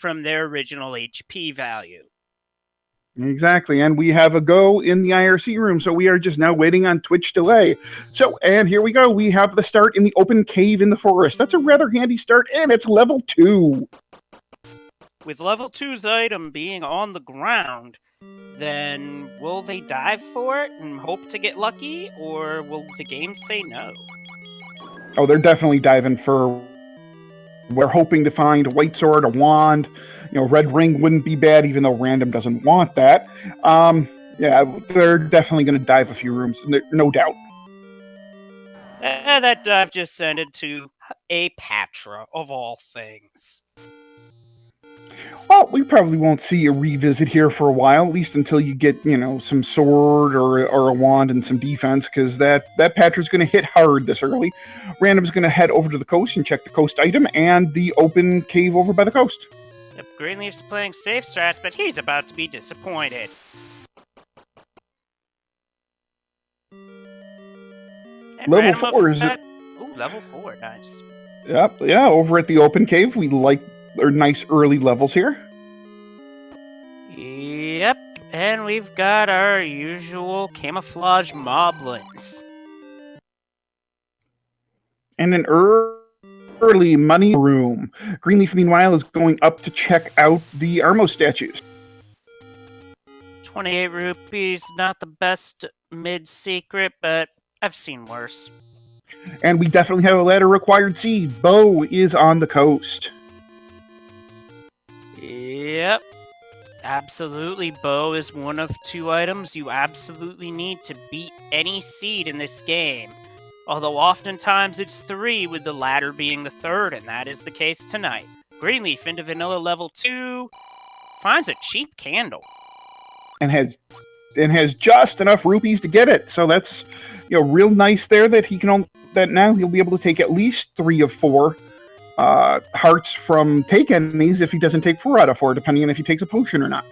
from their original HP value. Exactly, and we have a go in the IRC room, so we are just now waiting on Twitch delay. So, and here we go. We have the start in the open cave in the forest. That's a rather handy start, and it's level 2. With level 2's item being on the ground, then will they dive for it and hope to get lucky, or will the game say no? Oh, they're definitely diving for... We're hoping to find a white sword, a wand. Red ring wouldn't be bad, even though random doesn't want that. Yeah, they're definitely going to dive a few rooms, no doubt. That dive just sent it to a Patra, of all things. Well, we probably won't see a revisit here for a while, at least until you get, some sword or a wand and some defense, because that Patra's going to hit hard this early. Random's going to head over to the coast and check the coast item and the open cave over by the coast. Yep, Greenleaf's playing safe strats, but he's about to be disappointed. And level 4 is... Ooh, level 4, nice. Yep, yeah, over at the open cave, we like our nice early levels here. Yep, and we've got our usual camouflage moblins. And an early money room. Greenleaf, meanwhile, is going up to check out the Armo statues. 28 rupees, not the best mid-secret, but I've seen worse. And we definitely have a ladder required seed. Bo is on the coast. Yep. Absolutely, Bow is one of 2 items you absolutely need to beat any seed in this game. Although oftentimes it's 3, with the ladder being the 3rd, and that is the case tonight. Greenleaf into vanilla level 2, finds a cheap candle. And has just enough rupees to get it. So that's real nice there that now he'll be able to take at least 3 of 4 hearts from take enemies if he doesn't take 4 out of 4, depending on if he takes a potion or not.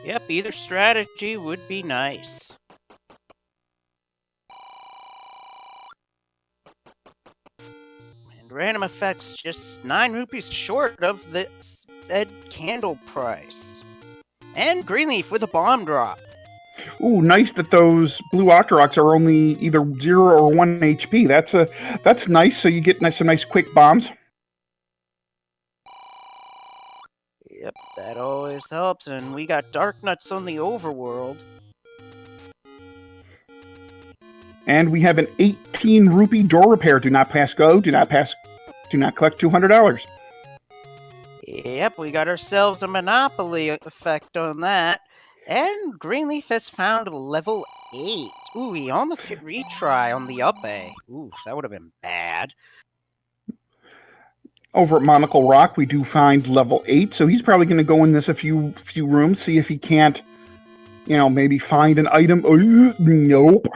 Yep, either strategy would be nice. And RandomEffekt's just 9 rupees short of the said candle price. And Greenleaf with a bomb drop. Ooh, nice that those blue Octoroks are only either 0 or 1 HP. That's nice, so you get some nice quick bombs. Yep, that always helps, and we got Dark Nuts on the overworld. And we have an 18 rupee door repair. Do not pass go, do not collect $200. Yep, we got ourselves a Monopoly effect on that. And Greenleaf has found level 8. Ooh, he almost hit retry on the up A. Ooh, that would have been bad. Over at Monocle Rock, we do find level 8, so he's probably going to go in this a few rooms, see if he can't, maybe find an item. Nope.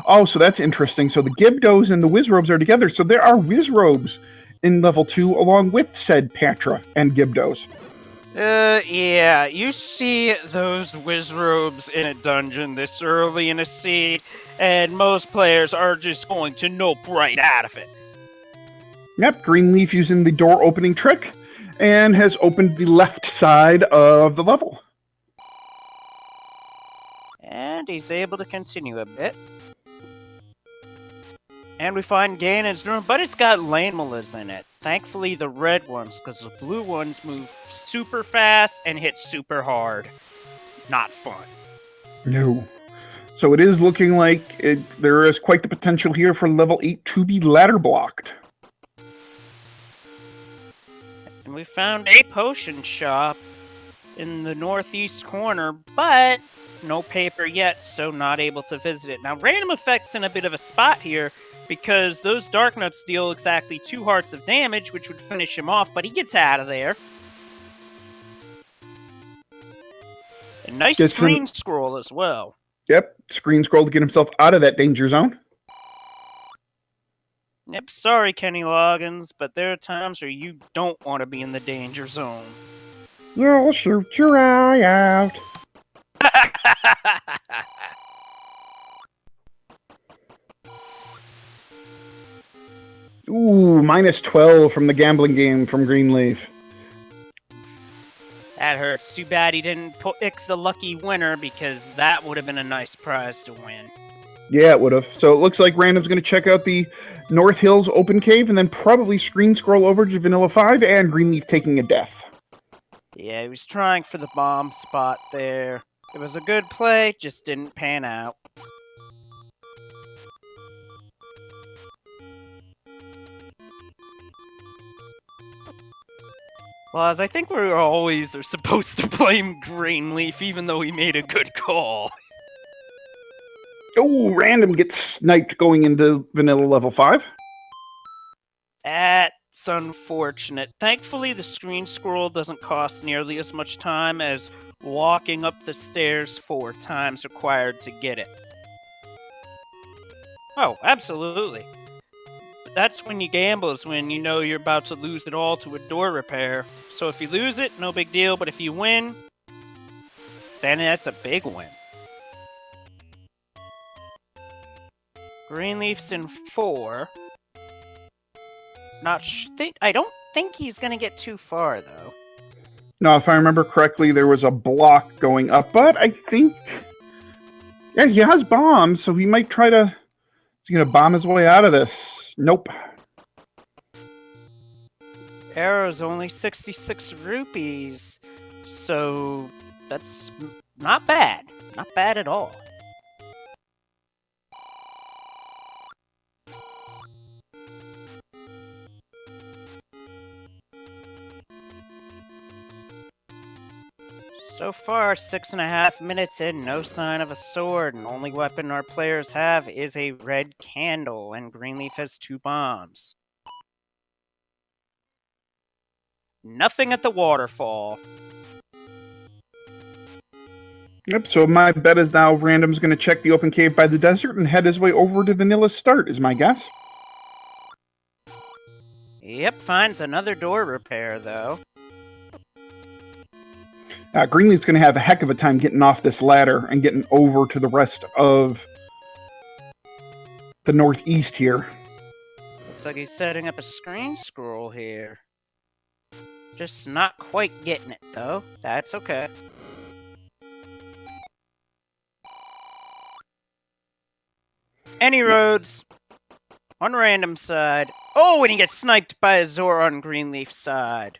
Oh, so that's interesting. So the Gibdos and the Wizrobes are together, so there are Wizrobes in level 2 along with said Patra and Gibdos. Yeah, you see those Wizrobes in a dungeon this early in a seed, and most players are just going to nope right out of it. Yep, Greenleaf using the door opening trick, and has opened the left side of the level. And he's able to continue a bit. And we find Ganon's room, but it's got Lamelas in it. Thankfully, the red ones, because the blue ones move super fast and hit super hard. Not fun. No. So it is looking like there is quite the potential here for level 8 to be ladder blocked. And we found a potion shop in the northeast corner, but no paper yet, so not able to visit it. Now, RandomEffekt's in a bit of a spot here, because those Dark Nuts deal exactly 2 hearts of damage, which would finish him off, but he gets out of there. A nice screen scroll as well. Yep, screen scroll to get himself out of that danger zone. Yep, sorry, Kenny Loggins, but there are times where you don't want to be in the danger zone. You'll shoot your eye out. Ooh, minus 12 from the gambling game from Greenleaf. That hurts. Too bad he didn't pick the lucky winner, because that would have been a nice prize to win. Yeah, it would have. So it looks like Random's going to check out the North Hills open cave and then probably screen scroll over to Vanilla 5 and Greenleaf taking a death. Yeah, he was trying for the bomb spot there. It was a good play, just didn't pan out. Well, as I think we always are supposed to blame Greenleaf, even though he made a good call. Oh, Random gets sniped going into Vanilla level 5. That's unfortunate. Thankfully, the screen scroll doesn't cost nearly as much time as walking up the stairs 4 times required to get it. Oh, absolutely. But that's when you gamble, is when you know you're about to lose it all to a door repair. So if you lose it, no big deal, but if you win, then that's a big win. Greenleaf's in 4. I don't think he's gonna get too far, though. No, if I remember correctly, there was a block going up, but I think... Yeah, he has bombs, so he might try to... He's going to bomb his way out of this. Nope. Arrow's only 66 rupees, so that's not bad. Not bad at all. So far, 6.5 minutes in, no sign of a sword, and only weapon our players have is a red candle, and Greenleaf has 2 bombs. Nothing at the waterfall. Yep, so my bet is now Random's going to check the open cave by the desert and head his way over to Vanilla's start, is my guess. Yep, finds another door repair, though. Greenleaf's going to have a heck of a time getting off this ladder and getting over to the rest of the northeast here. Looks like he's setting up a screen scroll here. Just not quite getting it, though. That's okay. Any roads on Random side. Oh, and he gets sniped by a Zora on Greenleaf side.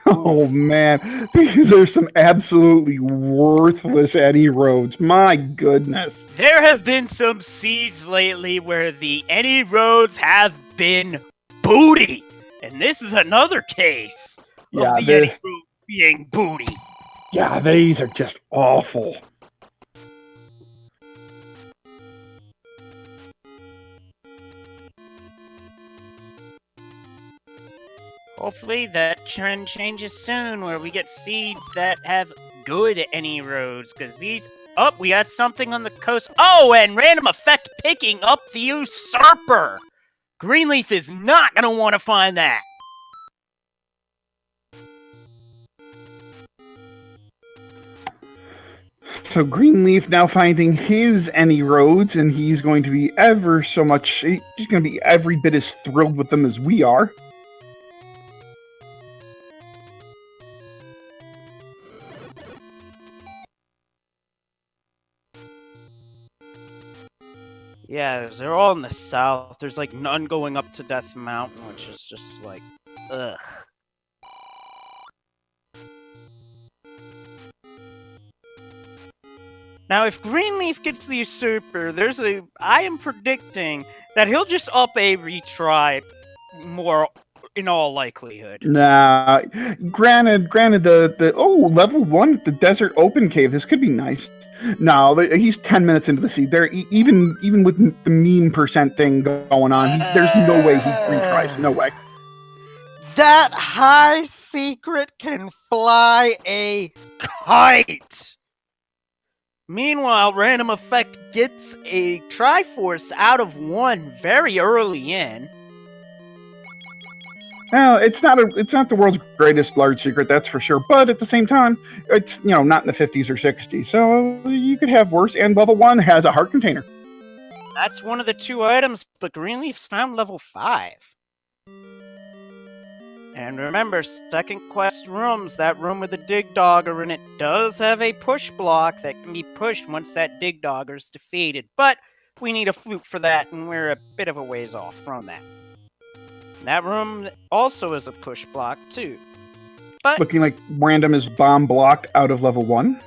Oh man, these are some absolutely worthless any roads. My goodness. There have been some seeds lately where the any roads have been booty. And this is another case of the any road being booty. Yeah, these are just awful. Hopefully that trend changes soon, where we get seeds that have good any roads, because these... Oh, we got something on the coast. Oh, and RandomEffekt picking up the Usurper! Greenleaf is not going to want to find that! So Greenleaf now finding his any roads, and he's going to be ever so much... He's going to be every bit as thrilled with them as we are. Yeah, they're all in the south. There's like none going up to Death Mountain, which is just like, ugh. Now, if Greenleaf gets the Usurper, I am predicting that he'll just up a retry more in all likelihood. Nah, granted, level 1, the Desert Open Cave, this could be nice. No, he's 10 minutes into the seed. There, even with the meme percent thing going on, there's no way he retries. No way. That high secret can fly a kite. Meanwhile, RandomEffekt gets a Triforce out of 1 very early in. Well, it's not the world's greatest large secret, that's for sure. But at the same time, it's not in the 50s or 60s, so you could have worse. And level 1 has a heart container. That's one of the 2 items, but Greenleaf's found level 5. And remember, second quest rooms, that room with the dig dogger in it does have a push block that can be pushed once that dig dogger's defeated. But we need a flute for that, and we're a bit of a ways off from that. That room also is a push block, too. But Looking like Random is bomb blocked out of level 1.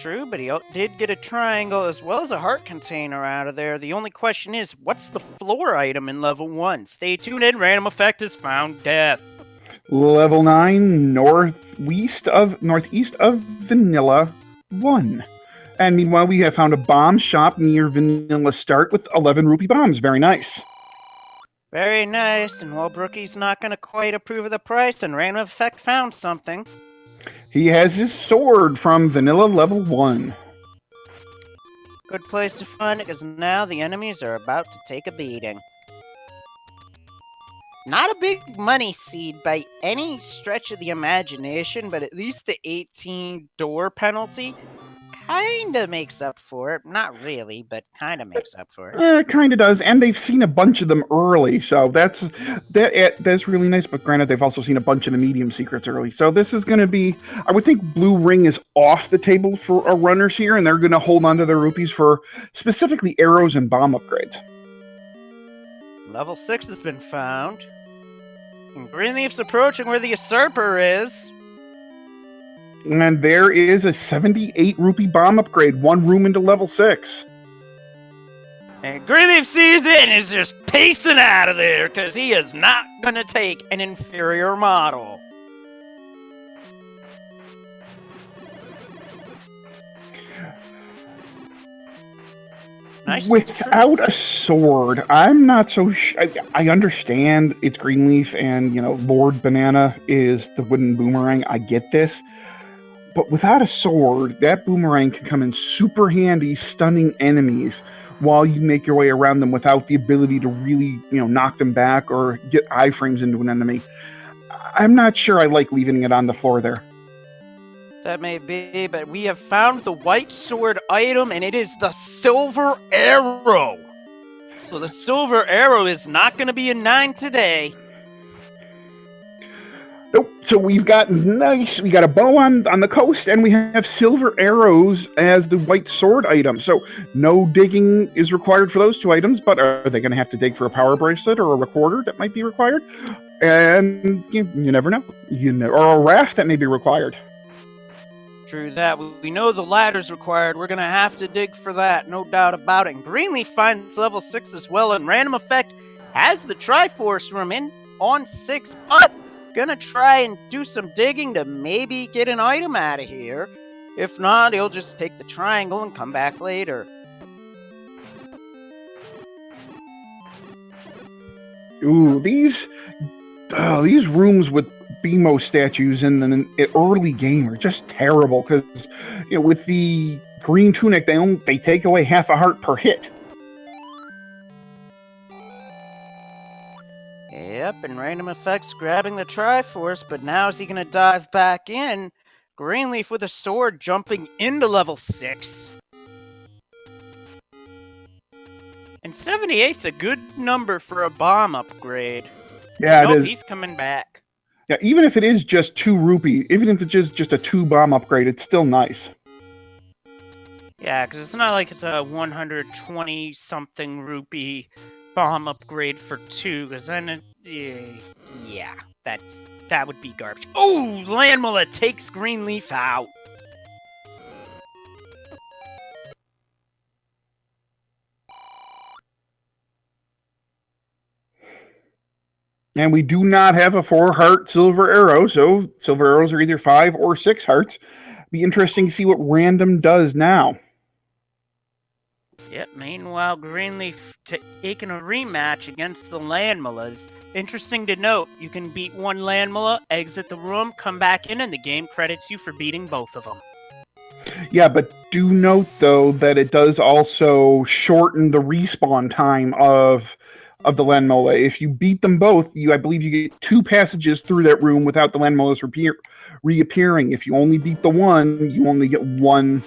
true, but he did get a triangle as well as a heart container out of there. The only question is, what's the floor item in level 1? Stay tuned in, RandomEffekt has found death. Level 9, northeast of Vanilla 1. And meanwhile, we have found a bomb shop near Vanilla Start with 11 rupee bombs. Very nice. Very nice, and while Brookie's not going to quite approve of the price, and RandomEffekt found something. He has his sword from Vanilla level 1. Good place to find it, because now the enemies are about to take a beating. Not a big money seed by any stretch of the imagination, but at least the 18 door penalty kinda makes up for it. Not really, but kinda makes up for it. It kind of does, and they've seen a bunch of them early, so that's really nice. But granted, they've also seen a bunch of the medium secrets early, so this is going to be. I would think Blue Ring is off the table for runners here, and they're going to hold on to their rupees for specifically arrows and bomb upgrades. Level 6 has been found. And Greenleaf's approaching where the usurper is. And there is a 78 rupee bomb upgrade, 1 room into level 6. And Greenleaf sees it and is just pacing out of there because he is not going to take an inferior model. Nice. Without a sword, I'm not so I understand it's Greenleaf and, Lord Banana is the wooden boomerang. I get this. But without a sword, that boomerang can come in super handy, stunning enemies while you make your way around them without the ability to really, knock them back or get iframes into an enemy. I'm not sure I like leaving it on the floor there. That may be, but we have found the white sword item, and it is the silver arrow. So the silver arrow is not going to be a 9 today. Nope. So we got a bow on the coast, and we have silver arrows as the white sword item. So no digging is required for those 2 items, but are they going to have to dig for a power bracelet or a recorder that might be required? And you never know. Or a raft that may be required. True that. We know the ladder's required. We're going to have to dig for that, no doubt about it. And Greenleaf finds level 6 as well, and RandomEffekt has the Triforce room in on 6, but gonna try and do some digging to maybe get an item out of here. If not, he'll just take the triangle and come back later. Ooh, these rooms with BMO statues in the early game are just terrible because, with the green tunic, they take away half a heart per hit. Yep, and RandomEffekt's grabbing the Triforce, but now is he going to dive back in? Greenleaf with a sword jumping into level 6. And 78's a good number for a bomb upgrade. Yeah, it is. He's coming back. Yeah, even if it is just 2 rupee, even if it's just a 2 bomb upgrade, it's still nice. Yeah, because it's not like it's a 120-something rupee bomb upgrade for 2, because then that would be garbage. Oh, Landmula takes Greenleaf out. And we do not have a 4-heart silver arrow, so silver arrows are either 5 or 6 hearts. Be interesting to see what Random does now. Yep, meanwhile, Greenleaf taking a rematch against the Landmulas. Interesting to note, you can beat one Landmula, exit the room, come back in, and the game credits you for beating both of them. Yeah, but do note, though, that it does also shorten the respawn time of of the Landmola. If you beat them both, I believe you get 2 passages through that room without the Landmolas reappearing. If you only beat the one, you only get 1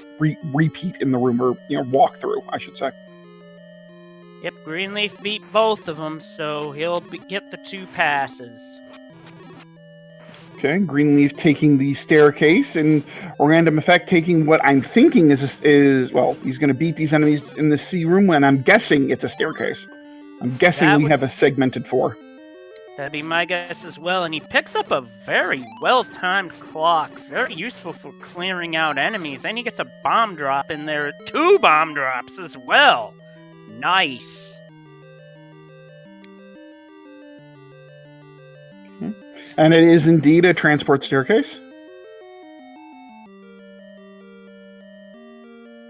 repeat in the room, or walkthrough, I should say. Yep, Greenleaf beat both of them, so he'll get the 2 passes. Okay, Greenleaf taking the staircase, and RandomEffekt taking what I'm thinking is well, he's going to beat these enemies in the C room, and I'm guessing it's a staircase. I'm guessing we have a segmented 4. That'd be my guess as well, and he picks up a very well-timed clock, very useful for clearing out enemies, and he gets a bomb drop in there, 2 bomb drops as well. Nice. And it is indeed a transport staircase.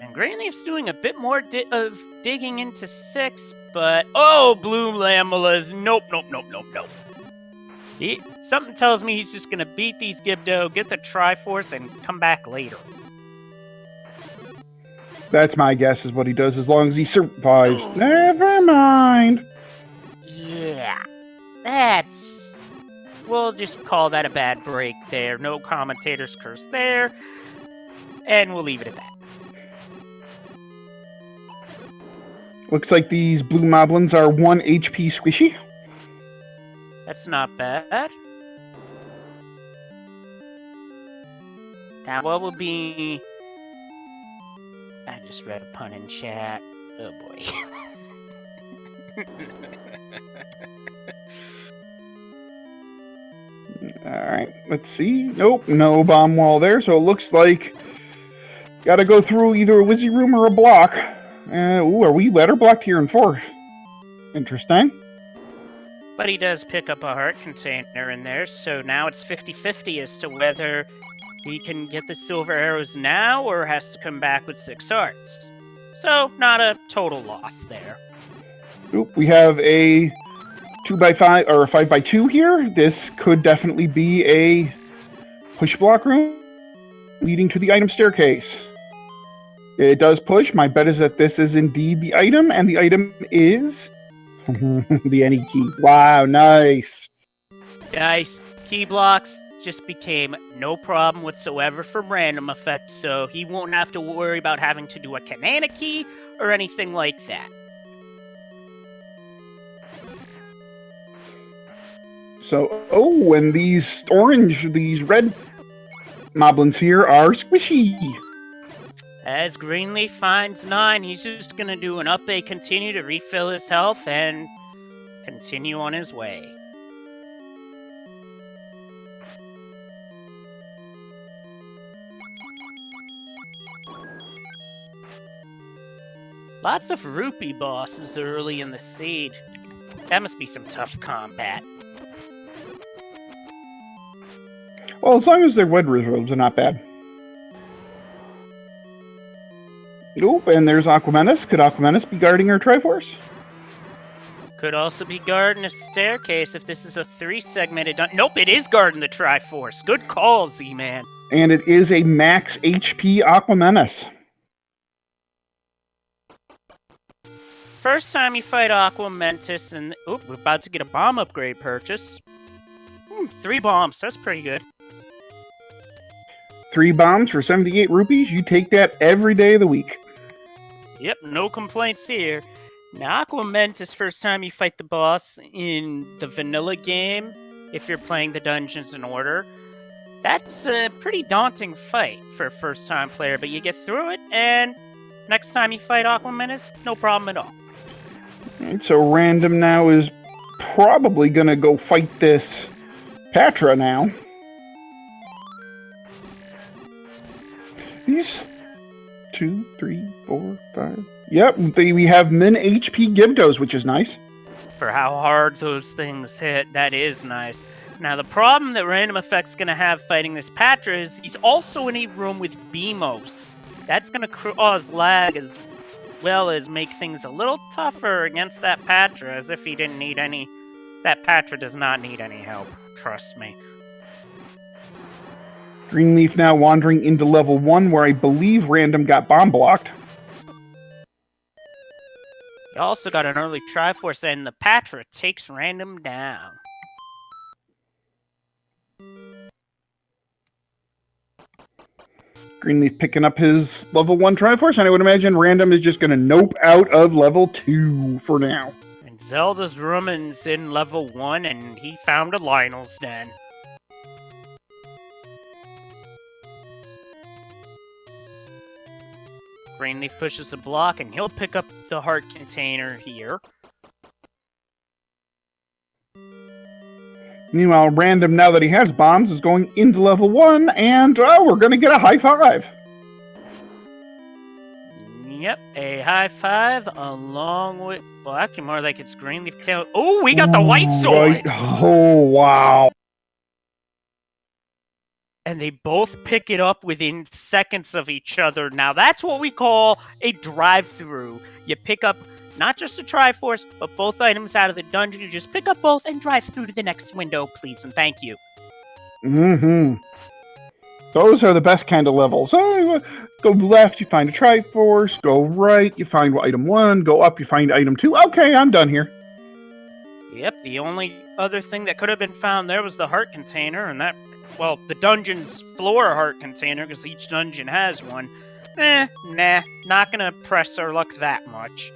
And Greenleaf's doing a bit more of digging into 6, but oh, blue Lambolas, nope. Something tells me he's just gonna beat these Gibdo, get the Triforce, and come back later. That's my guess, is what he does, as long as he survives. Never mind. Yeah, we'll just call that a bad break there. No commentator's curse there, and we'll leave it at that. Looks like these blue moblins are 1 HP squishy. That's not bad. Now, what will be... I just read a pun in chat. Oh, boy. Alright, let's see. Nope, no bomb wall there, so it looks like... Gotta go through either a Wizzy room or a block. Ooh, are we ladder blocked here in 4? Interesting. But he does pick up a heart container in there, so now it's 50-50 as to whether he can get the silver arrows now or has to come back with 6 hearts. So, not a total loss there. Oop, we have a 2x5 or a 5x2 here. This could definitely be a push block room leading to the item staircase. It does push. My bet is that this is indeed the item, and the item is the any key. Wow, nice. Nice. Key blocks just became no problem whatsoever for RandomEffekt, so he won't have to worry about having to do a Kanana key or anything like that. So, oh, and these red moblins here are squishy. As Greenleaf finds 9, he's just gonna do an up A continue to refill his health and continue on his way. Lots of rupee bosses early in the siege. That must be some tough combat. Well, as long as they're red reserves, they're not bad. Nope, and there's Aquamenus. Could Aquamenus be guarding her Triforce? Could also be guarding a staircase if this is a 3-segmented... Nope, it is guarding the Triforce. Good call, Z-Man. And it is a max HP Aquamenus. First time you fight Aquamentus, and... Oop, we're about to get a bomb upgrade purchase. 3 bombs, that's pretty good. 3 bombs for 78 rupees. You take that every day of the week. Yep, no complaints here. Now, Aquamentus, first time you fight the boss in the vanilla game, if you're playing the dungeons in order, that's a pretty daunting fight for a first-time player, but you get through it, and next time you fight Aquamentus, no problem at all. Right, so Random now is probably going to go fight this Patra now. These 2, 3, 4, 5. Yep, we have min HP Gibdos, which is nice. For how hard those things hit, that is nice. Now, the problem that RandomEffekt's going to have fighting this Patra is he's also in a room with Beamos. That's going to cause lag as well as make things a little tougher against that Patra, as if he didn't need any... That Patra does not need any help, trust me. Greenleaf now wandering into level 1, where I believe Random got bomb blocked. You also got an early Triforce, and the Patra takes Random down. Greenleaf picking up his level 1 Triforce, and I would imagine Random is just going to nope out of level 2 for now. And Zelda's rooming's in level 1, and he found a Lionel's Den. Greenleaf pushes a block, and he'll pick up the heart container here. Meanwhile, Random, now that he has bombs, is going into level 1, and we're going to get a high five. Yep, a high five along with... Well, actually, more like it's Greenleaf tail. Oh, we got the white sword! Right. Oh, wow. And they both pick it up within seconds of each other. Now, that's what we call a drive-through. You pick up not just a Triforce, but both items out of the dungeon. You just pick up both and drive through to the next window, please, and thank you. Mm-hmm. Those are the best kind of levels. Go left, you find a Triforce. Go right, you find item 1. Go up, you find item 2. Okay, I'm done here. Yep, the only other thing that could have been found there was the heart container, and that... Well, the dungeon's floor heart container, because each dungeon has one. Nah, not gonna press our luck that much.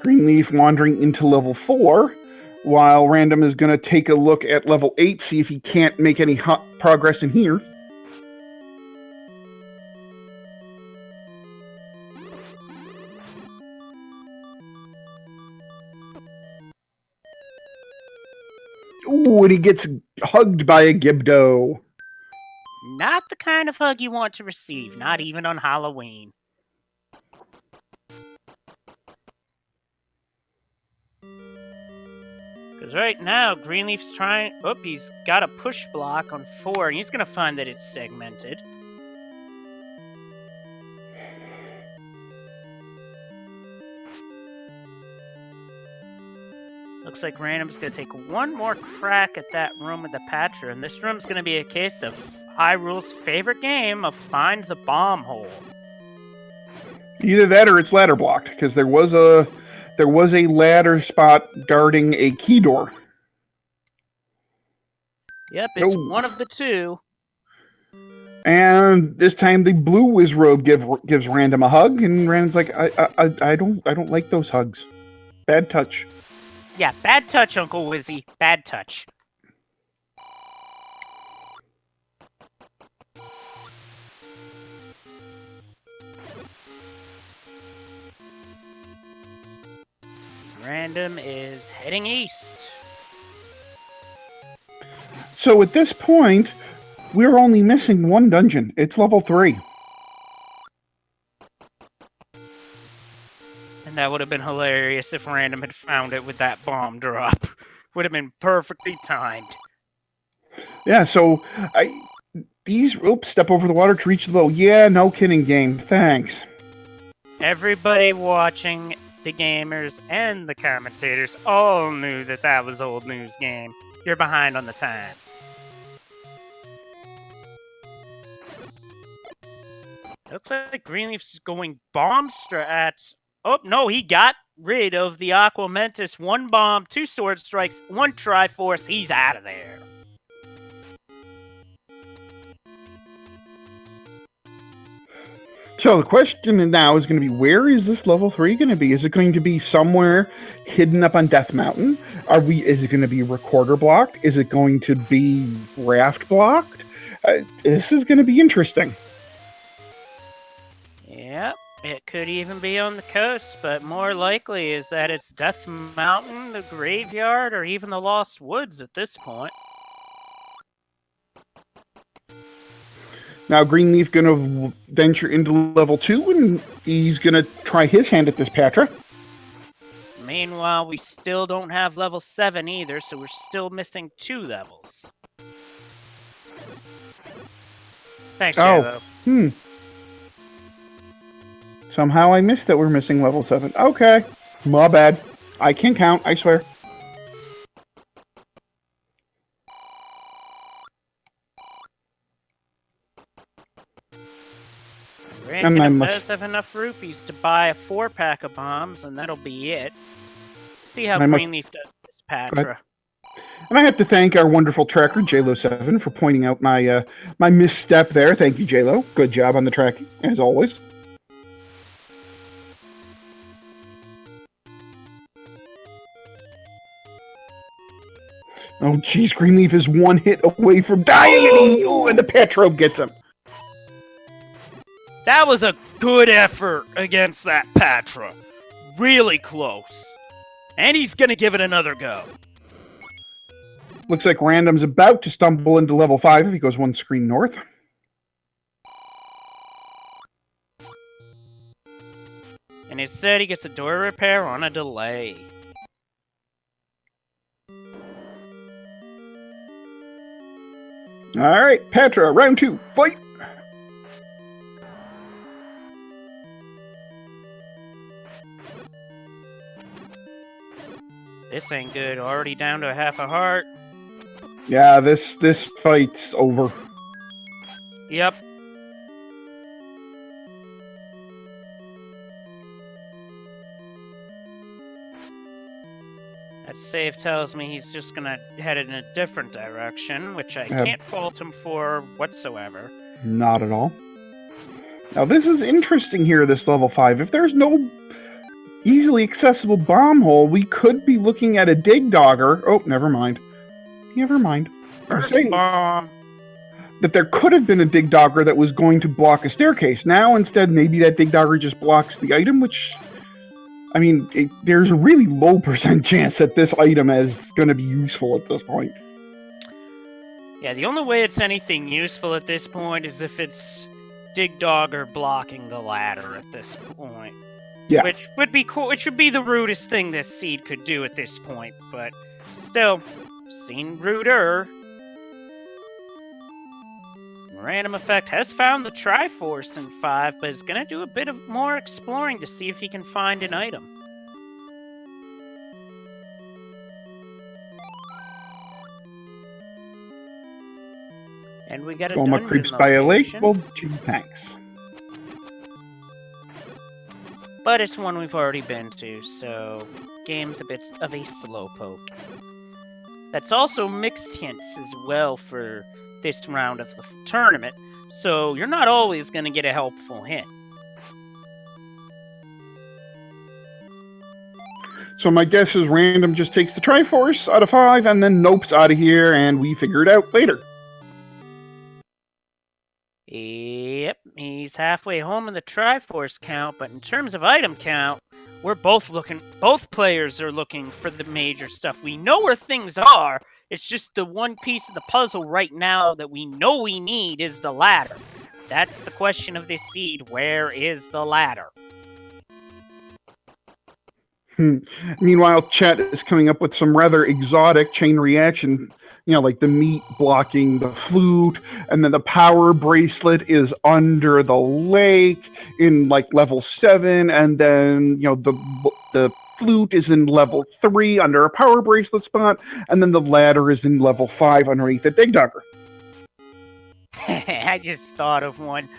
Greenleaf wandering into level 4, while Random is going to take a look at level 8, see if he can't make any hot progress in here. Ooh, and he gets hugged by a Gibdo. Not the kind of hug you want to receive, not even on Halloween. Because right now, Greenleaf's trying... Oh, he's got a push block on 4, and he's going to find that it's segmented. Looks like Random's going to take one more crack at that room with the Patra, and this room's going to be a case of Hyrule's favorite game of Find the Bomb Hole. Either that or it's ladder blocked, because there was a ladder spot guarding a key door. Yep, it's one of the two. And this time the blue wizrobe gives Random a hug, and Random's like, I don't like those hugs. Bad touch. Yeah, bad touch, Uncle Wizzy. Bad touch. Random is heading east. So at this point, we're only missing one dungeon. It's level 3. And that would have been hilarious if Random had found it with that bomb drop. Would have been perfectly timed. Yeah, so step over the water to reach the bow. Yeah, no kidding, game. Thanks. Everybody watching, the gamers and the commentators, all knew that that was old news game. You're behind on the times. Looks like Greenleaf's going bomb strats. Oh, no, he got rid of the Aqua Mentis. 1 bomb, 2 sword strikes, 1 Triforce. He's out of there. So the question now is going to be, where is this level 3 going to be? Is it going to be somewhere hidden up on Death Mountain? Is it going to be recorder blocked? Is it going to be raft blocked? This is going to be interesting. Yep, it could even be on the coast, but more likely is that it's Death Mountain, the graveyard, or even the Lost Woods at this point. Now Greenleaf going to venture into level 2, and he's going to try his hand at this Patra. Meanwhile, we still don't have level 7 either, so we're still missing 2 levels. Thanks, Javo. Somehow I missed that we're missing level 7. Okay, my bad. I can count, I swear. And I it must- does have enough rupees to buy a 4-pack of bombs, and that'll be it. See how I must- Greenleaf does this, Patra. And I have to thank our wonderful tracker, JLo7, for pointing out my my misstep there. Thank you, JLo. Good job on the tracking, as always. Oh, geez, Greenleaf is one hit away from dying, and the Petrov gets him. That was a good effort against that Patra. Really close. And he's gonna give it another go. Looks like Random's about to stumble into level 5 if he goes one screen north. And instead he gets a door repair on a delay. Alright, Petra, round 2, fight! This ain't good. Already down to a half a heart. Yeah, this fight's over. Yep. That save tells me he's just gonna head in a different direction, which I can't fault him for whatsoever. Not at all. Now this is interesting here, this level 5. If there's no easily accessible bomb hole, we could be looking at a dig dogger. Oh, never mind. Never mind. I'm saying Bomb. that there could have been a dig dogger that was going to block a staircase. Now, instead, maybe that dig dogger just blocks the item, which... I mean, there's a really low % chance that this item is going to be useful at this point. Yeah, the only way it's anything useful at this point is if it's Dig Dogger blocking the ladder at this point. Yeah. Which would be cool. Which would be the rudest thing this seed could do at this point, but still, seen ruder. RandomEffekt has found the Triforce in 5, but is gonna do a bit of more exploring to see if he can find an item. And we got a Goma dungeon creeps by a lake. location. Well, gee, thanks. But it's one we've already been to, so game's a bit of a slowpoke. That's also mixed hints as well for this round of the tournament, so you're not always going to get a helpful hint. So my guess is Random just takes the Triforce out of 5 and then nopes out of here, and we figure it out later. Yep, he's halfway home in the Triforce count, but in terms of item count, both players are looking for the major stuff. We know where things are, it's just the one piece of the puzzle right now that we know we need is the ladder. That's the question of this seed, where is the ladder? Meanwhile, chat is coming up with some rather exotic chain reaction, like the meat blocking the flute, and then the power bracelet is under the lake in like level 7, and then the flute is in level 3 under a power bracelet spot, and then the ladder is in level 5 underneath the dig dogger. I just thought of one.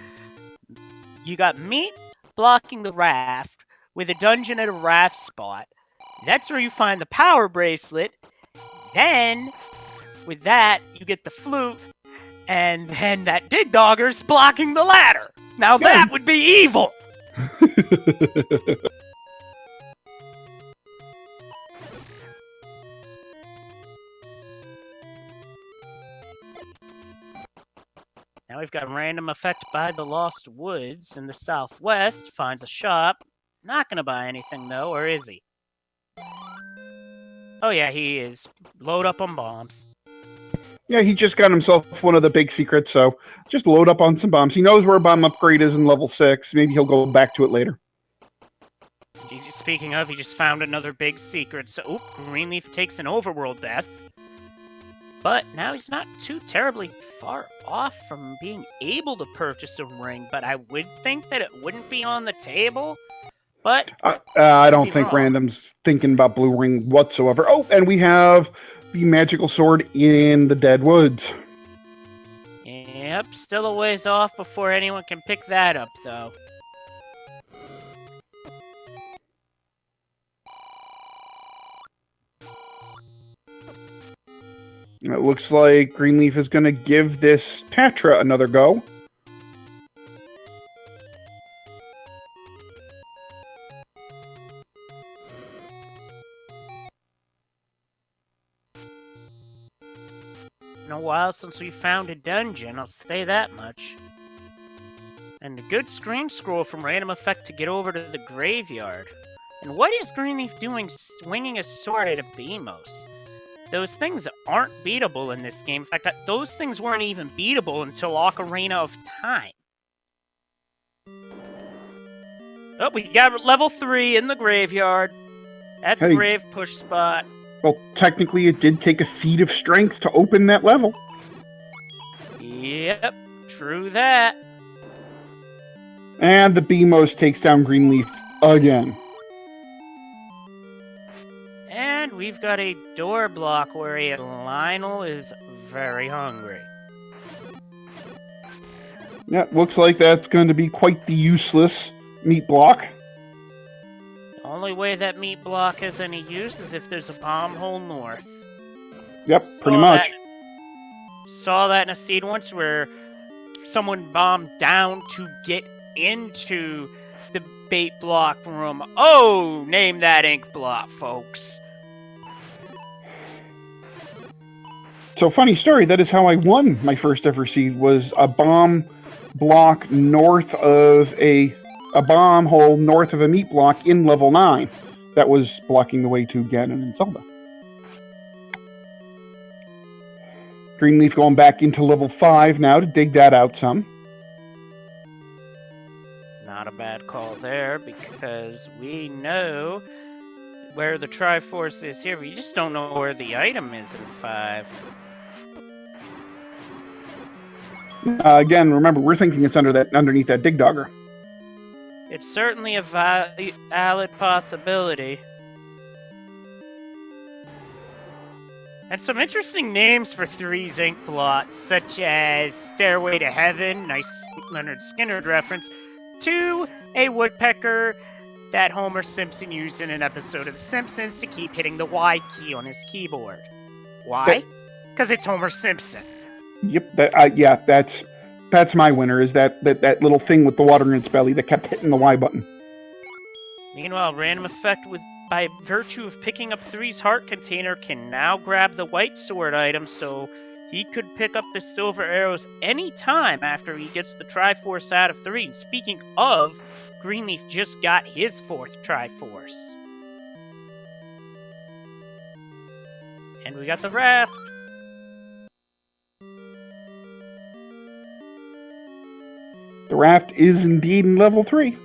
You got meat blocking the raft with a dungeon at a raft spot. That's where you find the power bracelet. Then, with that, you get the flute, and then that dig dogger's blocking the ladder. Now that would be evil! Now we've got RandomEffekt by the Lost Woods in the southwest. Finds a shop. Not gonna buy anything though, or is he? Oh yeah, he is. Load up on bombs. Yeah, he just got himself one of the big secrets, so just load up on some bombs. He knows where a bomb upgrade is in level 6. Maybe he'll go back to it later. Speaking of, he just found another big secret. So, Greenleaf takes an overworld death. But now he's not too terribly far off from being able to purchase a ring, but I would think that it wouldn't be on the table. But I don't think Random's thinking about blue ring whatsoever. Oh, and we have the magical sword in the dead woods. Yep, still a ways off before anyone can pick that up, though. It looks like Greenleaf is going to give this Tatra another go. Been a while since we found a dungeon, I'll say that much. And a good screen scroll from RandomEffekt to get over to the graveyard. And what is Greenleaf doing swinging a sword at a Beamos? Those things aren't beatable in this game. In fact, those things weren't even beatable until Ocarina of Time. Oh, we got level 3 in the graveyard. At the grave push spot. Well, technically it did take a feat of strength to open that level. Yep, true that. And the Beamos takes down Greenleaf again. And we've got a door block where Lionel is very hungry. Yeah, looks like that's going to be quite the useless meat block. The only way that meat block has any use is if there's a bomb hole north. Yep, pretty much. Saw that in a scene once where someone bombed down to get into the bait block room. Oh, name that ink blot, folks. So, funny story, that is how I won my first ever seed, was a bomb block north of a bomb hole north of a meat block in level 9 that was blocking the way to Ganon and Zelda. Greenleaf going back into level 5 now to dig that out some. Not a bad call there, because we know where the Triforce is here. We just don't know where the item is in 5. Again, remember, we're thinking it's underneath that Dig Dogger. It's certainly a valid possibility. And some interesting names for 3's ink blot, such as Stairway to Heaven, nice Leonard Skinner reference, to a woodpecker that Homer Simpson used in an episode of The Simpsons to keep hitting the Y key on his keyboard. Why? Because it's Homer Simpson. Yep, that's my winner, is that little thing with the water in its belly that kept hitting the Y button. Meanwhile, RandomEffekt, by virtue of picking up 3's heart container, can now grab the white sword item, so he could pick up the silver arrows anytime after he gets the Triforce out of 3. And speaking of, Greenleaf just got his 4th Triforce. And we got the raft. The raft is indeed in level 3.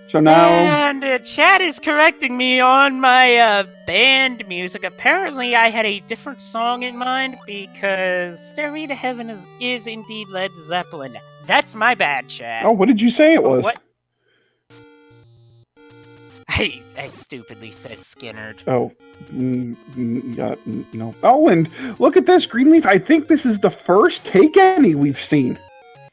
So now... And chat is correcting me on my band music. Apparently I had a different song in mind, because Stairway to Heaven is indeed Led Zeppelin. That's my bad, chat. Oh, what did you say it was? What? I stupidly said Skinnerd. Oh, no. Oh, and look at this, Greenleaf. I think this is the first Take Any we've seen.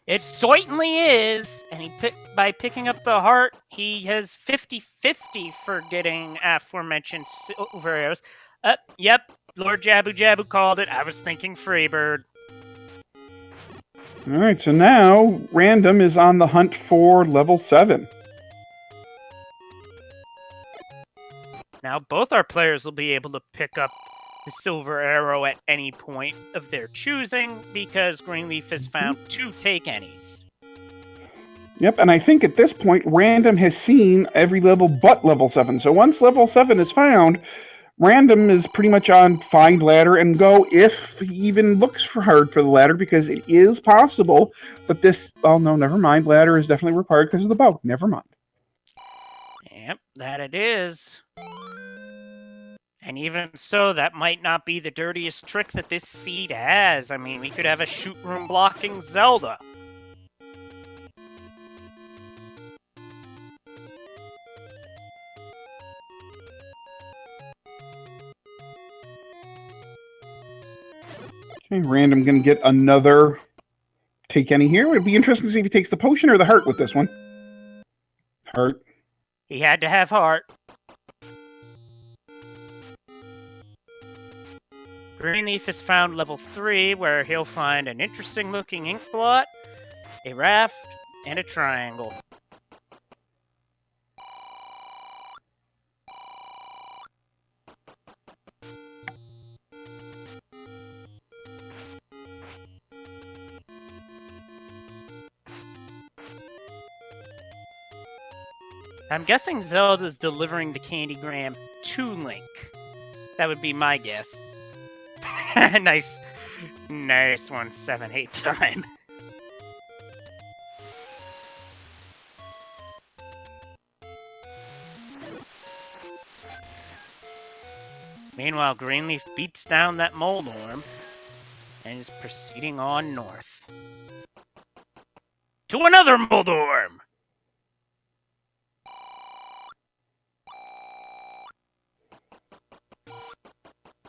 It certainly is, and by picking up the heart, he has 50-50 for getting aforementioned silver arrows. Yep, Lord Jabu Jabu called it. I was thinking Freebird. Alright, so now Random is on the hunt for level 7. Now both our players will be able to pick up the silver arrow at any point of their choosing, because Greenleaf has found 2 Take-Any's. Yep, and I think at this point, Random has seen every level but level 7. So once level 7 is found, Random is pretty much on find ladder and go, if he even looks hard for the ladder, because it is possible that this... Oh, no, never mind. Ladder is definitely required because of the bow. Never mind. Yep, that it is. And even so, that might not be the dirtiest trick that this seed has. I mean, we could have a shoot room blocking Zelda. Okay, Random going to get another Take Any here. It'd be interesting to see if he takes the potion or the heart with this one. Heart. He had to have heart. Greenleaf has found level 3, where he'll find an interesting-looking ink blot, a raft, and a triangle. I'm guessing Zelda's delivering the Candygram to Link. That would be my guess. Nice 178 time. Meanwhile, Greenleaf beats down that mold worm and is proceeding on north. To another mold worm!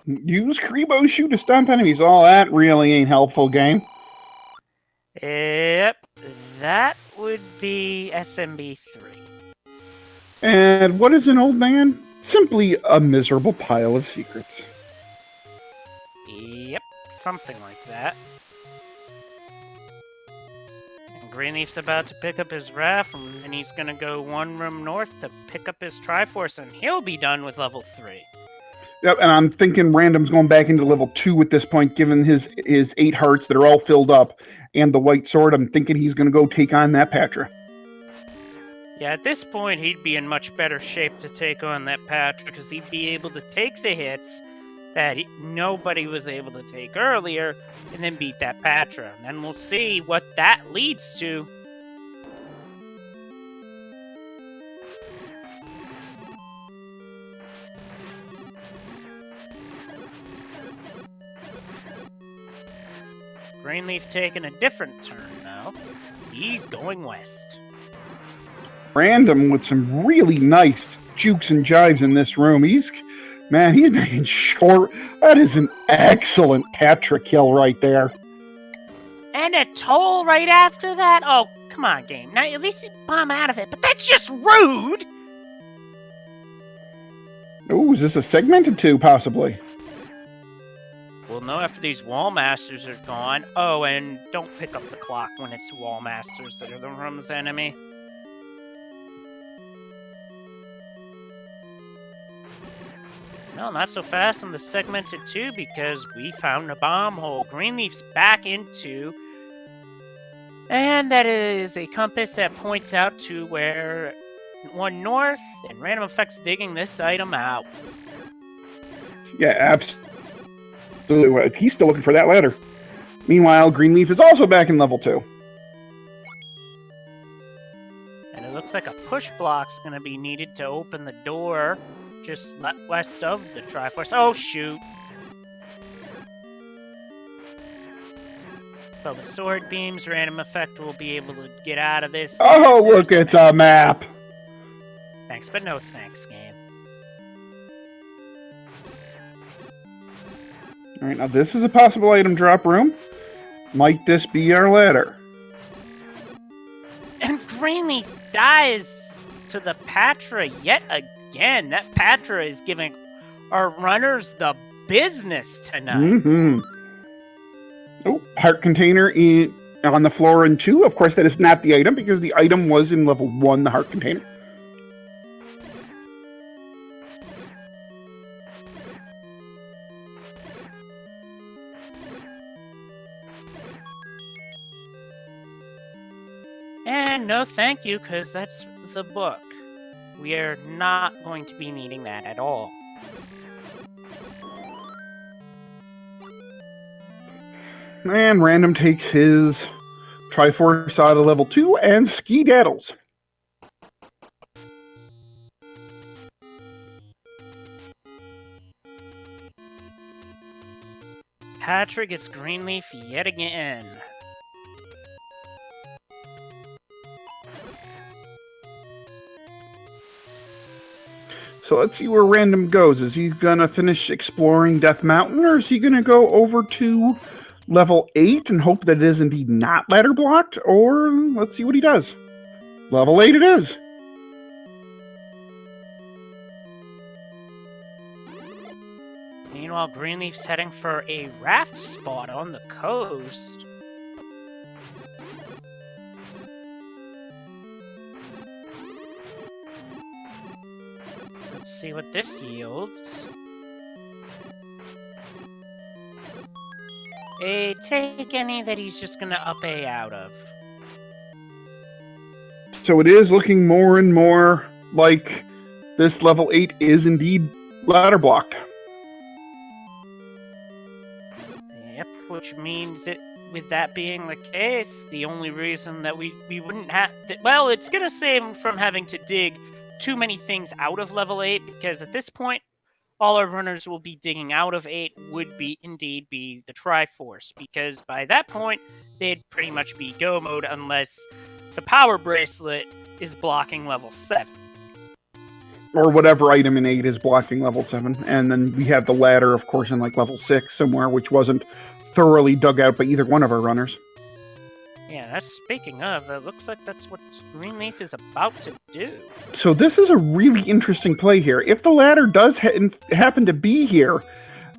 Use Kribo's shoe to stomp enemies. Oh, that really ain't helpful, game. Yep, that would be SMB3. And what is an old man? Simply a miserable pile of secrets. Yep, something like that. And Greenleaf's about to pick up his raft, and then he's gonna go one room north to pick up his Triforce, and he'll be done with level 3. Yep, and I'm thinking Random's going back into level 2 at this point, given his 8 hearts that are all filled up, and the white sword. I'm thinking he's going to go take on that Patra. Yeah, at this point, he'd be in much better shape to take on that Patra, because he'd be able to take the hits that nobody was able to take earlier, and then beat that Patra. And then we'll see what that leads to. Greenleaf taking a different turn now. He's going west. Random with some really nice jukes and jives in this room. He's making short. That is an excellent Patra kill right there. And a toll right after that? Oh, come on, game. Now, at least you bomb out of it, but that's just rude! Oh, is this a segmented 2, possibly? We'll know after these wall masters are gone. Oh, and don't pick up the clock when it's wall masters that are the room's enemy. No, not so fast on the segmented 2, because we found a bomb hole. Greenleaf's back into. And that is a compass that points out to where one north, and RandomEffekt's digging this item out. Yeah, absolutely. He's still looking for that ladder. Meanwhile, Greenleaf is also back in level 2. And it looks like a push block's going to be needed to open the door just west of the Triforce. Oh, shoot. So the sword beams, RandomEffekt will be able to get out of this. Oh, look, it's a map. Thanks, but no thanks, game. All right, now this is a possible item drop room. Might this be our ladder? And Greenleaf dies to the Patra yet again. That Patra is giving our runners the business tonight. Mm-hmm. Oh, heart container on the floor in 2. Of course, that is not the item, because the item was in level 1, the heart container. And no thank you, because that's the book. We are not going to be needing that at all. And Random takes his Triforce out of level 2 and ski-daddles. Patra gets Greenleaf yet again. So let's see where Random goes. Is he going to finish exploring Death Mountain, or is he going to go over to level 8 and hope that it is indeed not ladder blocked? Or let's see what he does. Level 8 it is. Meanwhile, Greenleaf's heading for a raft spot on the coast. Let's see what this yields. Take any that he's just gonna up A out of. So it is looking more and more like this level 8 is indeed ladder blocked. Yep, which means it. With that being the case, the only reason that we wouldn't have to, well, it's gonna save him from having to dig too many things out of level 8, because at this point, all our runners will be digging out of 8 would indeed be the Triforce, because by that point, they'd pretty much be go mode unless the power bracelet is blocking level 7. Or whatever item in 8 is blocking level 7. And then we have the ladder, of course, in like level 6 somewhere, which wasn't thoroughly dug out by either one of our runners. Yeah, that's speaking of, it looks like that's what Greenleaf is about to do. So this is a really interesting play here. If the ladder does happen to be here,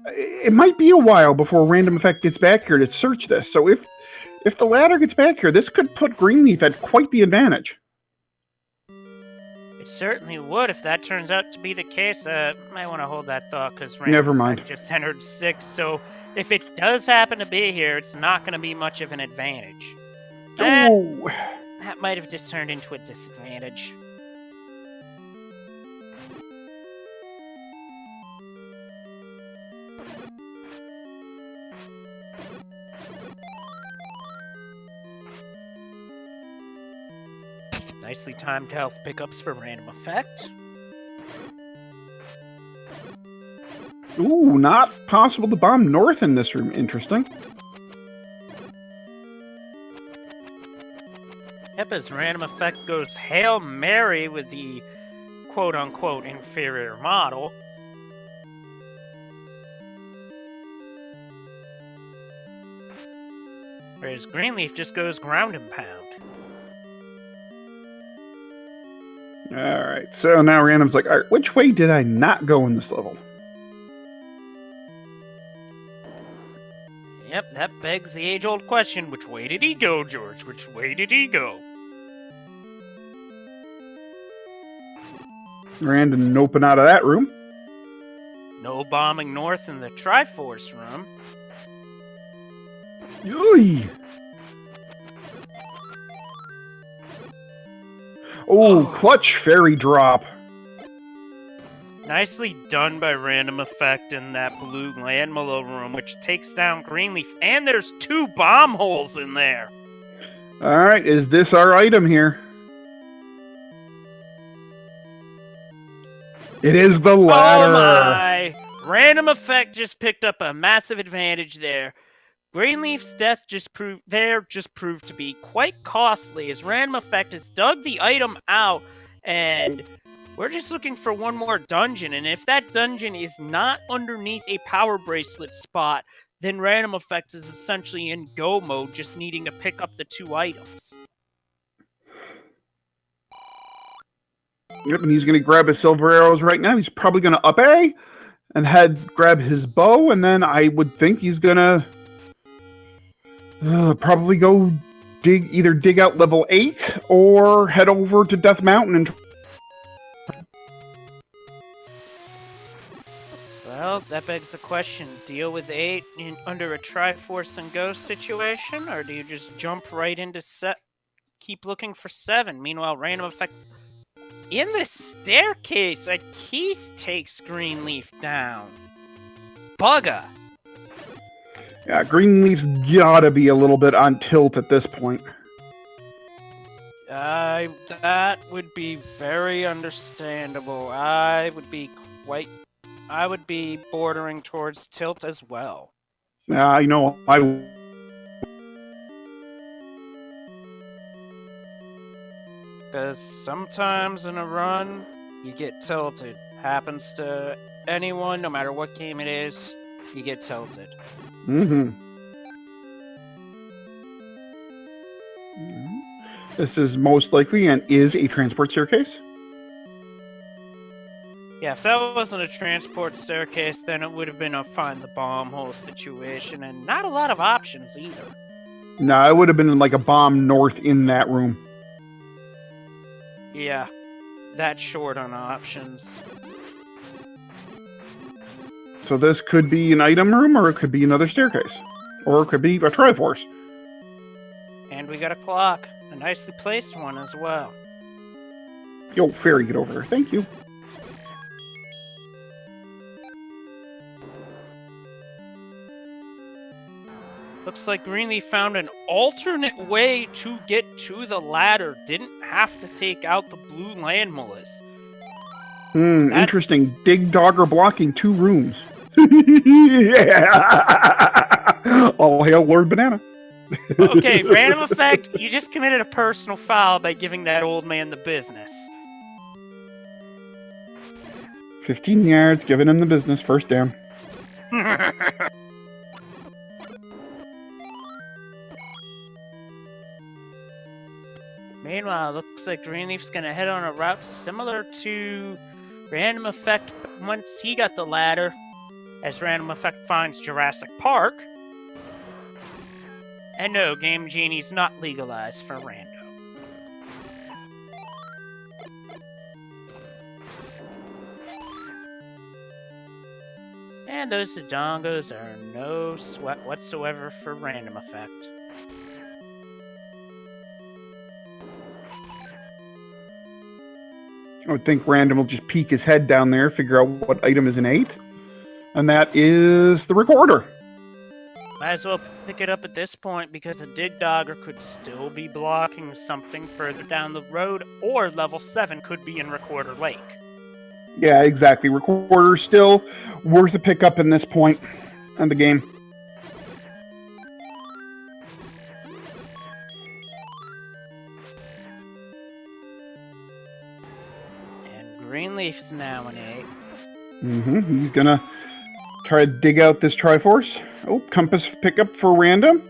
it might be a while before RandomEffekt gets back here to search this. So if the ladder gets back here, this could put Greenleaf at quite the advantage. It certainly would if that turns out to be the case. Might want to hold that thought because Never mind. just entered 6, so if it does happen to be here, it's not going to be much of an advantage. Ooh. That might have just turned into a disadvantage. Nicely timed health pickups for RandomEffekt. Ooh, not possible to bomb north in this room. Interesting. Yep, as RandomEffekt goes Hail Mary with the quote-unquote inferior model. Whereas Greenleaf just goes ground and pound. Alright, so now Random's like, alright, which way did I not go in this level? Yep, that begs the age-old question, which way did he go, George? Which way did he go? Random noping out of that room. No bombing north in the Triforce room. Yoy! Oh, clutch fairy drop. Nicely done by RandomEffekt in that blue Landmalo room, which takes down Greenleaf, and there's 2 bomb holes in there. Alright, is this our item here? It is the ladder. Oh my! RandomEffekt just picked up a massive advantage there. Greenleaf's death just proved to be quite costly, as RandomEffekt has dug the item out, and we're just looking for one more dungeon, and if that dungeon is not underneath a power bracelet spot, then RandomEffekt is essentially in go mode, just needing to pick up the 2 items. Yep, and he's going to grab his silver arrows right now. He's probably going to up A and grab his bow, and then I would think he's going to probably go either dig out level 8 or head over to Death Mountain and... Well, that begs the question, deal with 8 under a Triforce and Ghost situation, or do you just jump right into keep looking for 7? Meanwhile, RandomEffekt in the staircase, a Keys takes Greenleaf down. Bugga! Yeah, Greenleaf's gotta be a little bit on tilt at this point. That would be very understandable. I would be bordering towards tilt as well. Yeah, I know. Because sometimes in a run, you get tilted. Happens to anyone, no matter what game it is, you get tilted. Mm-hmm. This is most likely and is a transport staircase. Yeah, if that wasn't a transport staircase, then it would have been a find the bomb hole situation, and not a lot of options either. No, it would have been like a bomb north in that room. Yeah, that short on options. So this could be an item room, or it could be another staircase. Or it could be a Triforce. And we got a clock. A nicely placed one as well. Yo, fairy, get over there. Thank you. Looks like Greenleaf found an alternate way to get to the ladder. Didn't have to take out the blue landmolars. Interesting. Dig Dogger blocking 2 rooms. Yeah! All hail Lord Banana. Okay, RandomEffekt, you just committed a personal foul by giving that old man the business. 15 yards, giving him the business, first down. Meanwhile, looks like Greenleaf's gonna head on a route similar to RandomEffekt once he got the ladder, as RandomEffekt finds Jurassic Park. And no, Game Genie's not legalized for rando. And those Dodongos are no sweat whatsoever for RandomEffekt. I would think Random will just peek his head down there, figure out what item is an 8. And that is the recorder. Might as well pick it up at this point because a Dig Dogger could still be blocking something further down the road, or level 7 could be in Recorder Lake. Yeah, exactly. Recorder's still worth a pickup in this point in the game. Greenleaf's now an 8. He's gonna try to dig out this Triforce. Oh, compass pickup for Random.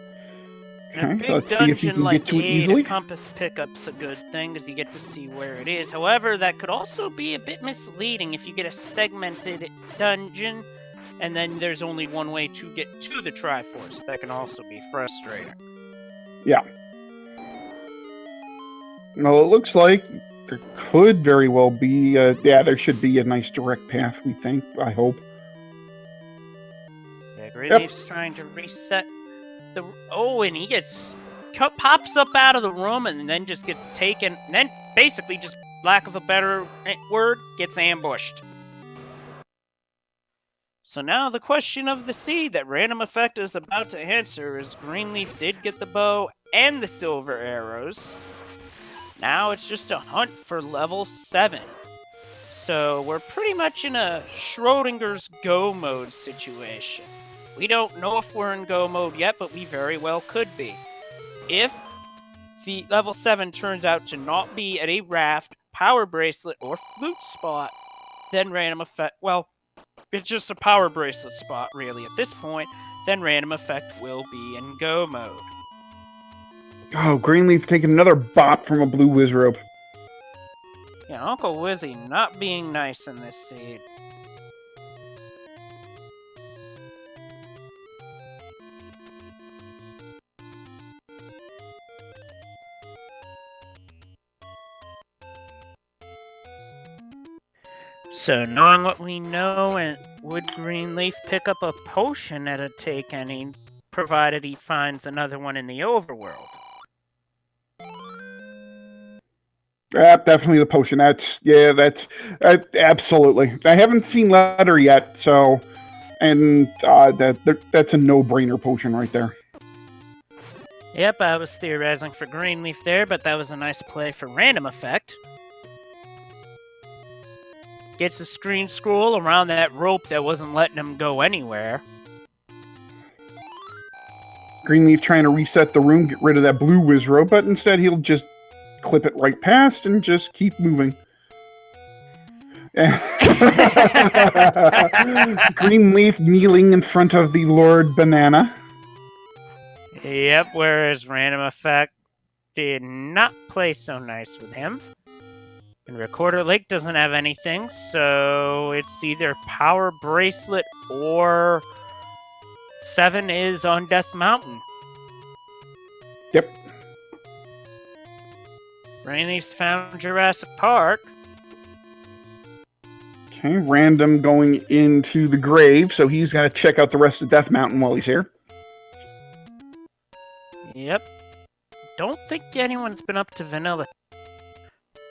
Okay, let's see if he can get to it easily. Compass pickup's a good thing because you get to see where it is. However, that could also be a bit misleading if you get a segmented dungeon and then there's only one way to get to the Triforce. That can also be frustrating. Yeah. Well, it looks like there could very well be, there should be a nice direct path, we think, I hope. Yeah, Greenleaf's trying to reset the... Oh, and he pops up out of the room and then just gets taken, and then basically, just lack of a better word, gets ambushed. So now the question of the seed that RandomEffekt is about to answer is Greenleaf did get the bow and the silver arrows. Now it's just a hunt for level 7. So we're pretty much in a Schrodinger's go mode situation. We don't know if we're in go mode yet, but we very well could be. If the level 7 turns out to not be at a raft, power bracelet, or flute spot, then RandomEffekt, well, it's just a power bracelet spot really at this point, then RandomEffekt will be in go mode. Oh, Greenleaf taking another bop from a blue Wizrobe. Yeah, Uncle Wizzy not being nice in this seed. So, knowing what we know, and would Greenleaf pick up a potion at a take any, provided he finds another one in the overworld? Definitely the potion. That's absolutely. I haven't seen Letter yet, so, and that's a no-brainer potion right there. Yep, I was theorizing for Greenleaf there, but that was a nice play for RandomEffekt. Gets a screen scroll around that rope that wasn't letting him go anywhere. Greenleaf trying to reset the room, get rid of that blue Wizrobe, but instead he'll just clip it right past and just keep moving. Greenleaf kneeling in front of the Lord Banana. Yep, whereas RandomEffekt did not play so nice with him. And Recorder Lake doesn't have anything, so it's either Power Bracelet or 7 is on Death Mountain. Yep. Greenleaf's found Jurassic Park. Okay, Random going into the grave, so he's got to check out the rest of Death Mountain while he's here. Yep. Don't think anyone's been up to Vanilla.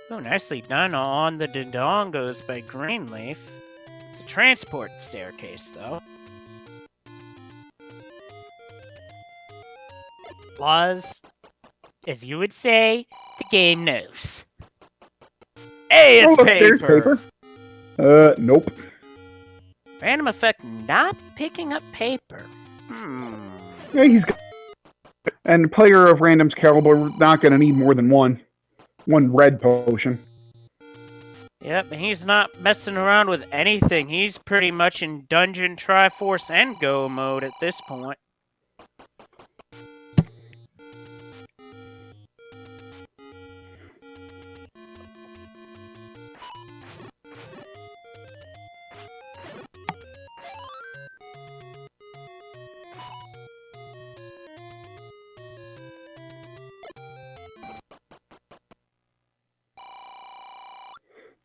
Oh, nicely done on the Dodongos by Greenleaf. It's a transport staircase, though. Laws, as you would say, the game knows. Hey, it's Oh, look, there's paper! Nope. RandomEffekt not picking up paper. Yeah, he's got... And player of Random's caliber not going to need more than one red potion. Yep, and he's not messing around with anything. He's pretty much in Dungeon, Triforce, and Go mode at this point.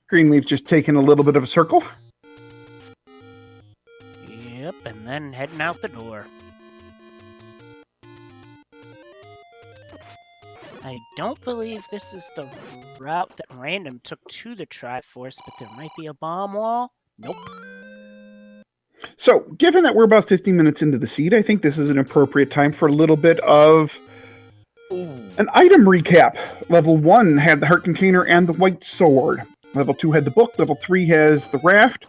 Greenleaf just taking a little bit of a circle. Yep, and then heading out the door. I don't believe this is the route that Random took to the Triforce, but there might be a bomb wall. Nope. So, given that we're about 15 minutes into the seed, I think this is an appropriate time for a little bit of an item recap. Level 1 had the heart container and the white sword. Level 2 had the book. Level 3 has the raft.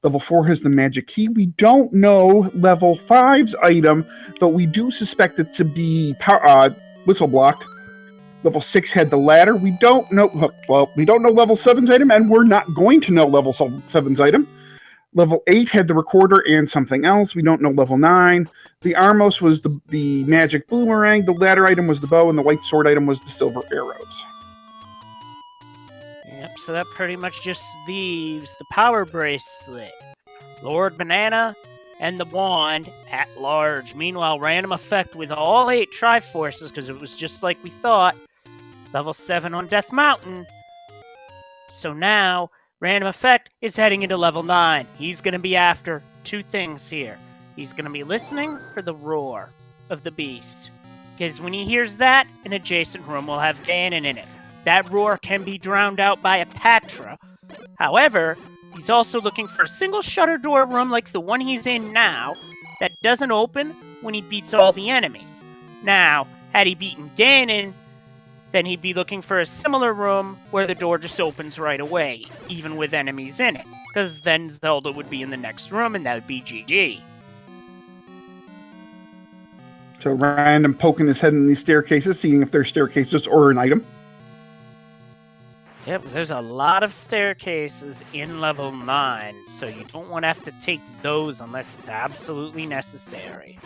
Level 4 has the magic key. We don't know Level 5's item, but we do suspect it to be whistle blocked. Level 6 had the ladder. We don't know. Well, we don't know Level 7's item, and we're not going to know Level 7's item. Level 8 had the recorder and something else. We don't know Level 9. The Armos was the magic boomerang. The ladder item was the bow, and the white sword item was the silver arrows. Yep, so that pretty much just leaves the Power Bracelet, Lord Banana, and the Wand at large. Meanwhile, RandomEffekt with all 8 Triforces, because it was just like we thought, Level 7 on Death Mountain. So now, RandomEffekt is heading into Level 9. He's going to be after 2 things here. He's going to be listening for the roar of the beast, because when he hears that, an adjacent room will have Ganon in it. That roar can be drowned out by a Patra. However, he's also looking for a single shutter door room like the one he's in now that doesn't open when he beats all the enemies. Now, had he beaten Ganon, then he'd be looking for a similar room where the door just opens right away, even with enemies in it. Because then Zelda would be in the next room and that would be GG. So Random poking his head in these staircases, seeing if they're staircases or an item. Yep, there's a lot of staircases in level 9, so you don't want to have to take those unless it's absolutely necessary.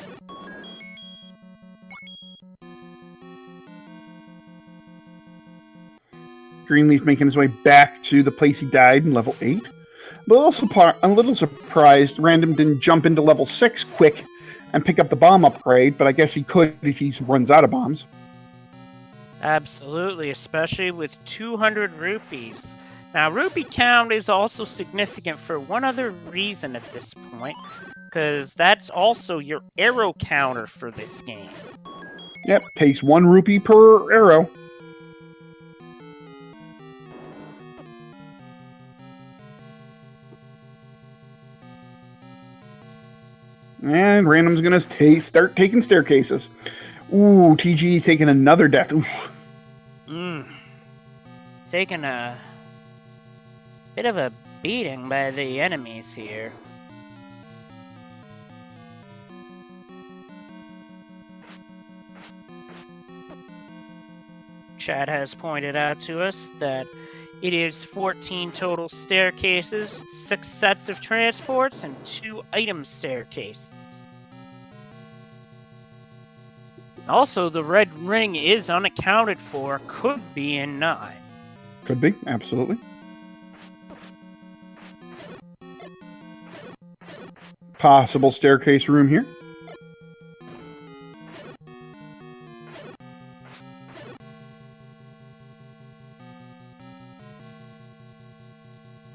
Greenleaf making his way back to the place he died in level 8. A little surprised Random didn't jump into level 6 quick and pick up the bomb upgrade, but I guess he could if he runs out of bombs. Absolutely, especially with 200 rupees. Now, rupee count is also significant for one other reason at this point, because that's also your arrow counter for this game. Yep, takes 1 rupee per arrow. And Random's gonna start taking staircases. Ooh, TG taking another death. Oof. Taking a bit of a beating by the enemies here. Chad has pointed out to us that it is 14 total staircases, 6 sets of transports, and 2 item staircases. Also, the red ring is unaccounted for, could be in 9. Could be, absolutely. Possible staircase room here.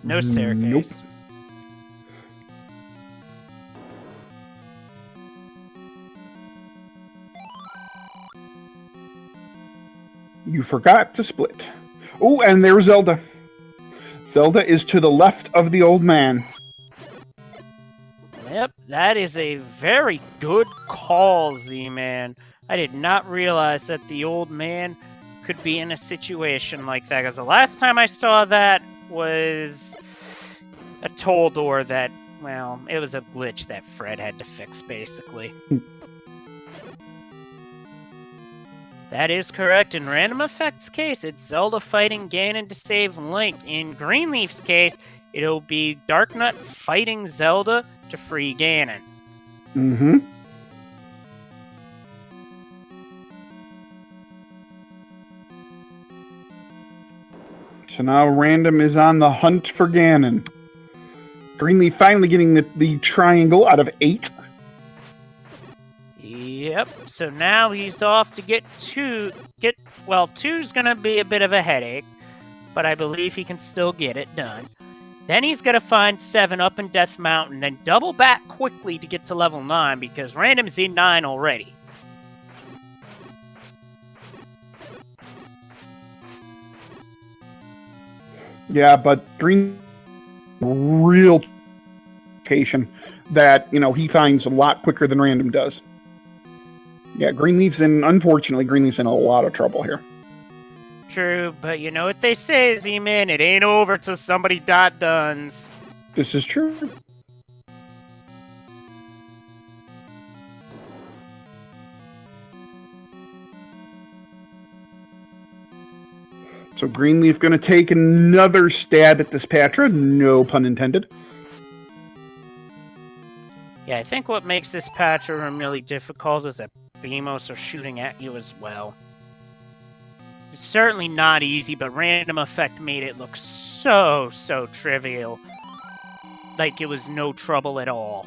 No staircase. Nope. You forgot to split. Oh, and there's Zelda. Zelda is to the left of the old man. Yep, that is a very good call, Z-Man. I did not realize that the old man could be in a situation like that, because the last time I saw that was a toll door that, well, it was a glitch that Fred had to fix, basically. That is correct. In RandomEffekt's case, it's Zelda fighting Ganon to save Link. In Greenleaf's case, it'll be Darknut fighting Zelda to free Ganon. Mm-hmm. So now Random is on the hunt for Ganon. Greenleaf finally getting the triangle out of 8. Yep, so now he's off to get 2. Well, 2's gonna be a bit of a headache, but I believe he can still get it done. Then he's gonna find 7 up in Death Mountain, then double back quickly to get to level 9, because Random's in 9 already. Yeah, but Green real patient that, he finds a lot quicker than Random does. Yeah, unfortunately, Greenleaf's in a lot of trouble here. True, but you know what they say, Z-Man, it ain't over till somebody dones. This is true. So Greenleaf going to take another stab at this Patra, no pun intended. Yeah, I think what makes this Patra room really difficult is that Beamos are shooting at you as well. It's certainly not easy, but RandomEffekt made it look so trivial. Like it was no trouble at all.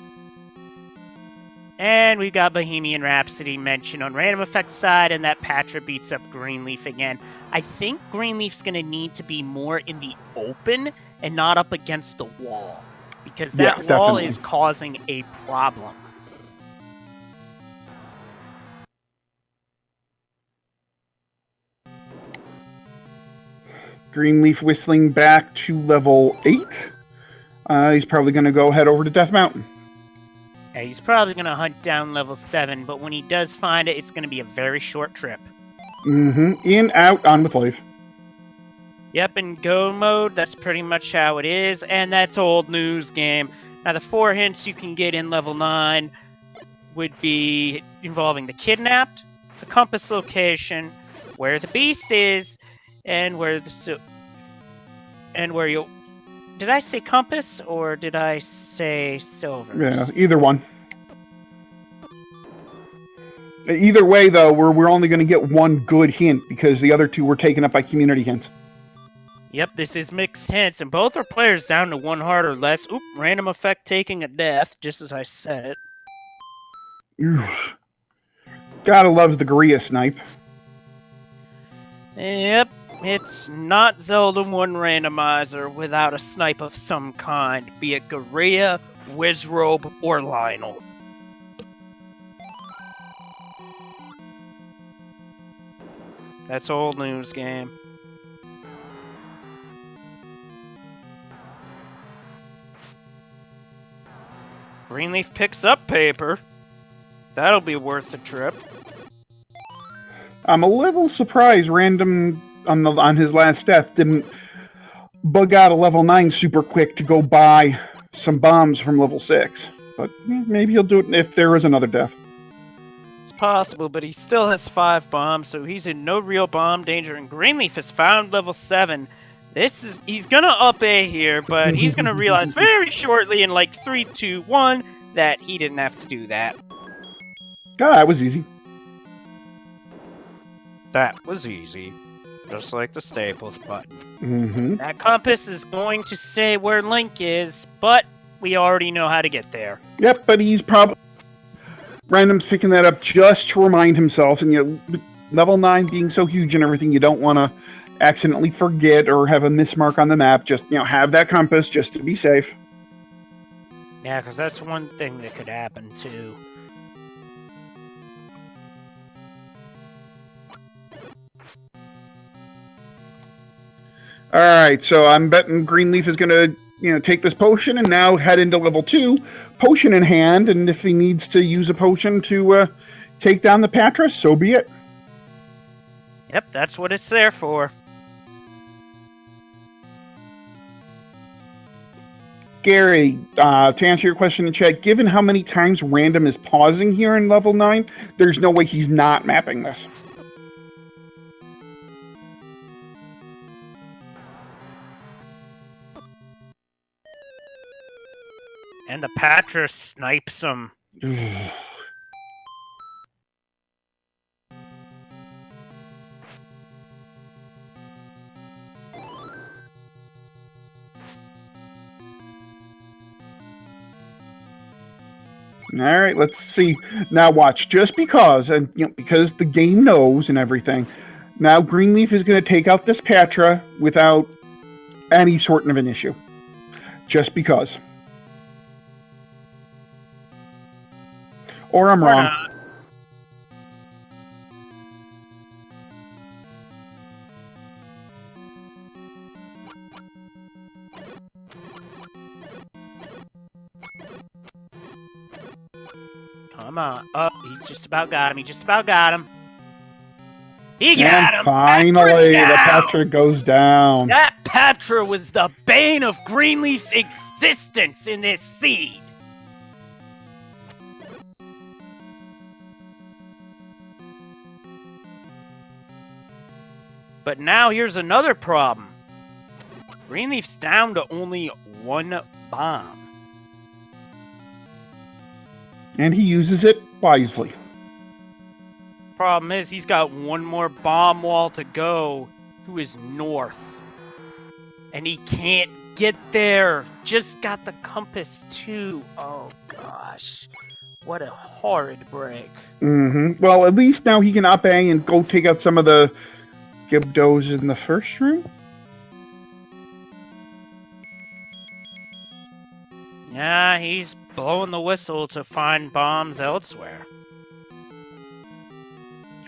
And we've got Bohemian Rhapsody mentioned on RandomEffekt's side, and that Patra beats up Greenleaf again. I think Greenleaf's going to need to be more in the open and not up against the wall, because that wall definitely is causing a problem. Greenleaf whistling back to level 8. He's probably going to go head over to Death Mountain. Yeah, he's probably going to hunt down level 7, but when he does find it, it's going to be a very short trip. Mm-hmm. In, out, on with life. Yep, in go mode, that's pretty much how it is, and that's old news game. Now, the 4 hints you can get in level 9 would be involving the kidnapped, the compass location, where the beast is, and where you... Did I say compass, or did I say silver? Yeah, either one. Either way, though, we're only going to get one good hint, because the other 2 were taken up by community hints. Yep, this is mixed hints, and both are players down to 1 heart or less. Oop, RandomEffekt taking a death, just as I said it. Oof. Gotta love the Gorilla snipe. Yep, it's not Zelda 1 Randomizer without a snipe of some kind, be it Gorilla, Wizrobe, or Lionel. That's old news game. Greenleaf picks up paper. That'll be worth the trip. I'm a little surprised Random on his last death didn't bug out a level 9 super quick to go buy some bombs from level 6. But maybe he'll do it if there is another death. It's possible, but he still has 5 bombs, so he's in no real bomb danger, and Greenleaf has found level 7. He's gonna up A here, but he's gonna realize very shortly in like 3, 2, 1 that he didn't have to do that. That was easy. That was easy. Just like the Staples button. Mm-hmm. That compass is going to say where Link is, but We already know how to get there. Yep, but he's probably... Random's picking that up just to remind himself, and level 9 being so huge and everything, you don't want to accidentally forget or have a mismark on the map. Just, have that compass just to be safe. Yeah, because that's one thing that could happen, too. Alright, so I'm betting Greenleaf is going to, take this potion and now head into level 2. Potion in hand, and if he needs to use a potion to take down the Patra, so be it. Yep, that's what it's there for. Gary, to answer your question in chat, given how many times Random is pausing here in level 9, there's no way he's not mapping this. And the Patra snipes him. All right, let's see. Now watch, just because, and because the game knows and everything, now Greenleaf is going to take out this Patra without any sort of an issue. Just because. Or I'm wrong. Come on. Oh, he just about got him. He just about got him. He got him. Finally, the Patra goes down. That Patra was the bane of Greenleaf's existence in this seed. But now here's another problem. Greenleaf's down to only one bomb. And he uses it wisely. Problem is, he's got one more bomb wall to go to his north. And he can't get there. Just got the compass too. Oh gosh. What a horrid break. Well, at least now he can up A and go take out some of the Gibdos in the first room. Yeah, he's blowing the whistle to find bombs elsewhere.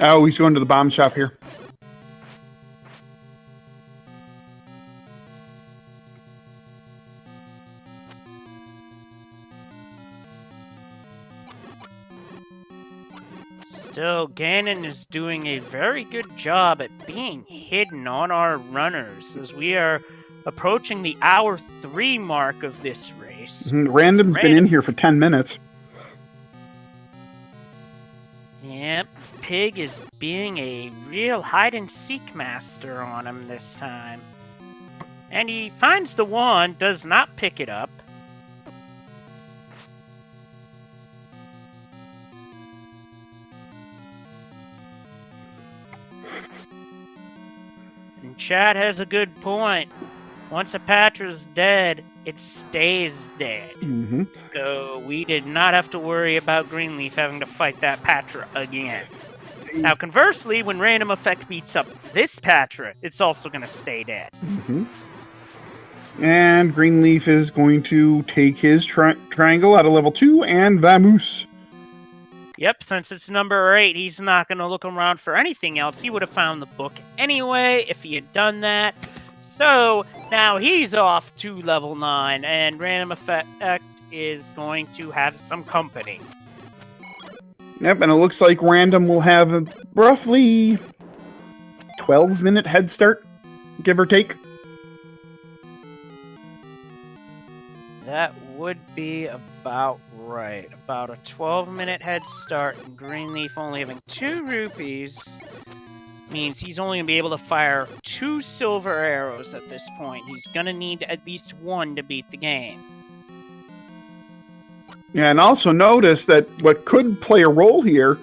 Oh, he's going to the bomb shop here. Still, Ganon is doing a very good job at being hidden on our runners as we are approaching the hour 3 mark of this race. Random's been in here for 10 minutes. Yep, Pig is being a real hide-and-seek master on him this time. And he finds the wand, does not pick it up. And Chad has a good point. Once a Patra's dead, it stays dead. So we did not have to worry about Greenleaf having to fight that Patra again. Now, conversely, when RandomEffekt beats up this Patra, it's also going to stay dead. And Greenleaf is going to take his triangle out of level 2 and vamoose. Yep, since it's number 8, he's not going to look around for anything else. He would have found the book anyway if he had done that. So, now he's off to level 9, and RandomEffekt is going to have some company. Yep, and it looks like Random will have a roughly 12-minute head start, give or take. That would be about right. About a 12-minute head start, and Greenleaf only having 2 rupees means he's only going to be able to fire 2 silver arrows at this point. He's going to need at least 1 to beat the game. Yeah, and also notice that what could play a role here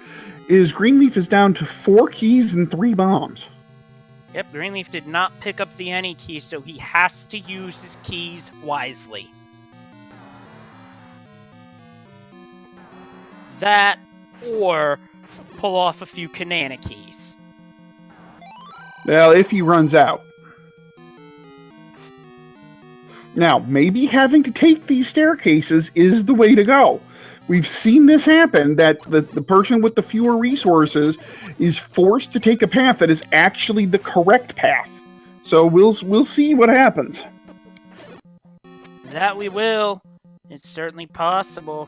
is Greenleaf is down to 4 keys and 3 bombs. Yep, Greenleaf did not pick up the any key, so he has to use his keys wisely. That, or pull off a few banana keys. Well, if he runs out. Now, maybe having to take these staircases is the way to go. We've seen this happen, that the person with the fewer resources is forced to take a path that is actually the correct path. So we'll see what happens. That we will. It's certainly possible.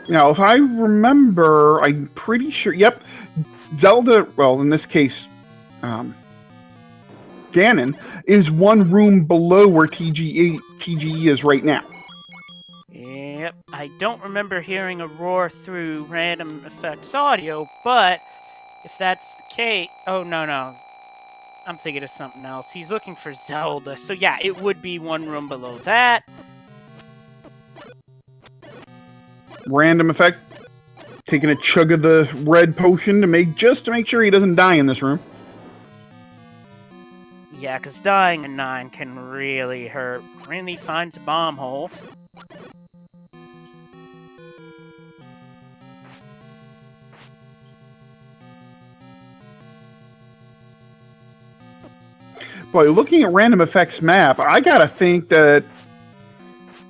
Now, if I remember, I'm pretty sure, yep, Zelda, well, in this case, Ganon, is one room below where TGE is right now. Yep, I don't remember hearing a roar through RandomEffekt's audio, but if that's the case... Oh, no. I'm thinking of something else. He's looking for Zelda, so yeah, it would be one room below that. RandomEffekt taking a chug of the red potion to make sure he doesn't die in this room. Yeah, because dying in 9 can really hurt. Really finds a bomb hole. Boy, looking at RandomEffekt's map, I gotta think that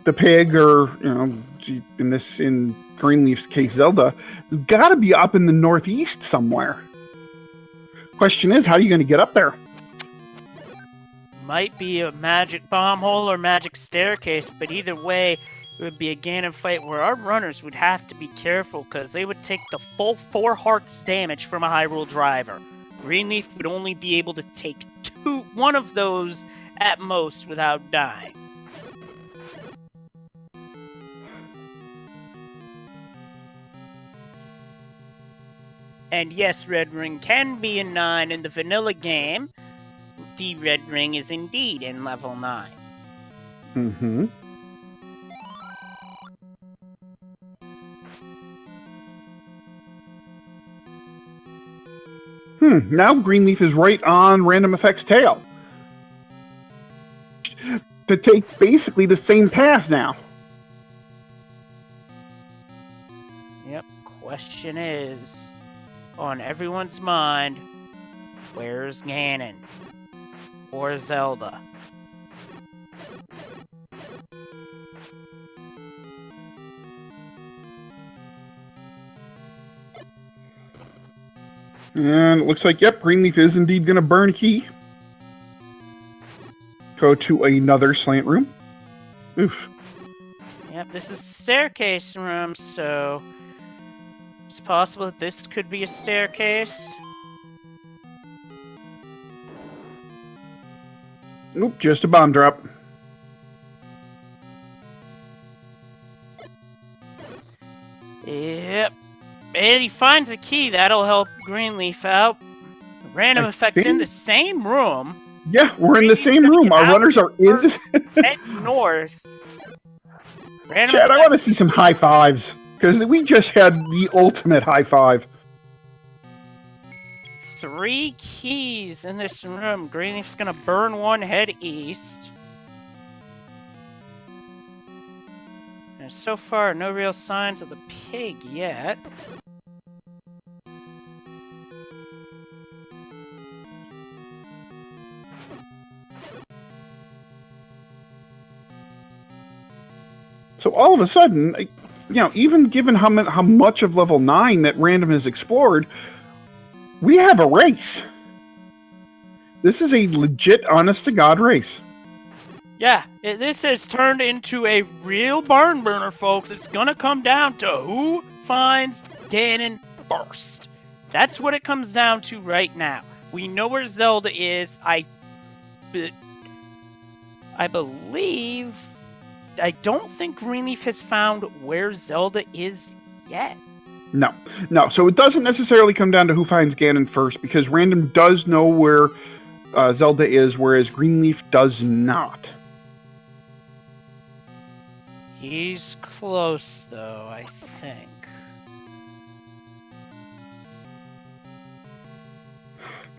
the pig, or in Greenleaf's case, Zelda, has gotta be up in the northeast somewhere. Question is, how are you going to get up there? Might be a magic bomb hole or magic staircase, but either way, it would be a Ganon fight where our runners would have to be careful because they would take the full 4 hearts damage from a Hyrule driver. Greenleaf would only be able to take one of those at most without dying. And yes, Red Ring can be a 9 in the vanilla game. The Red Ring is indeed in level 9. Mm-hmm. Now Greenleaf is right on RandomEffekt's tail. To take basically the same path now. Yep, question is, on everyone's mind, where's Ganon? Or Zelda? And it looks like, yep, Greenleaf is indeed going to burn a key. Go to another slant room. Oof. Yep, this is a staircase room, so it's possible that this could be a staircase. Nope, just a bomb drop. Yep. And he finds a key. That'll help Greenleaf out. RandomEffekt's in the same room. Yeah, we're in the same room. Our runners are in this. Head north. Chad, I want to see some high fives. Because we just had the ultimate high five. 3 keys in this room. Greenleaf's gonna burn one, head east. And so far, no real signs of the pig yet. So all of a sudden, even given how much of level 9 that Random has explored, we have a race. This is a legit, honest-to-God race. Yeah, this has turned into a real barn burner, folks. It's gonna come down to who finds Ganon first. That's what it comes down to right now. We know where Zelda is. I believe... I don't think Greenleaf has found where Zelda is yet. No. So it doesn't necessarily come down to who finds Ganon first, because Random does know where Zelda is, whereas Greenleaf does not. He's close, though, I think.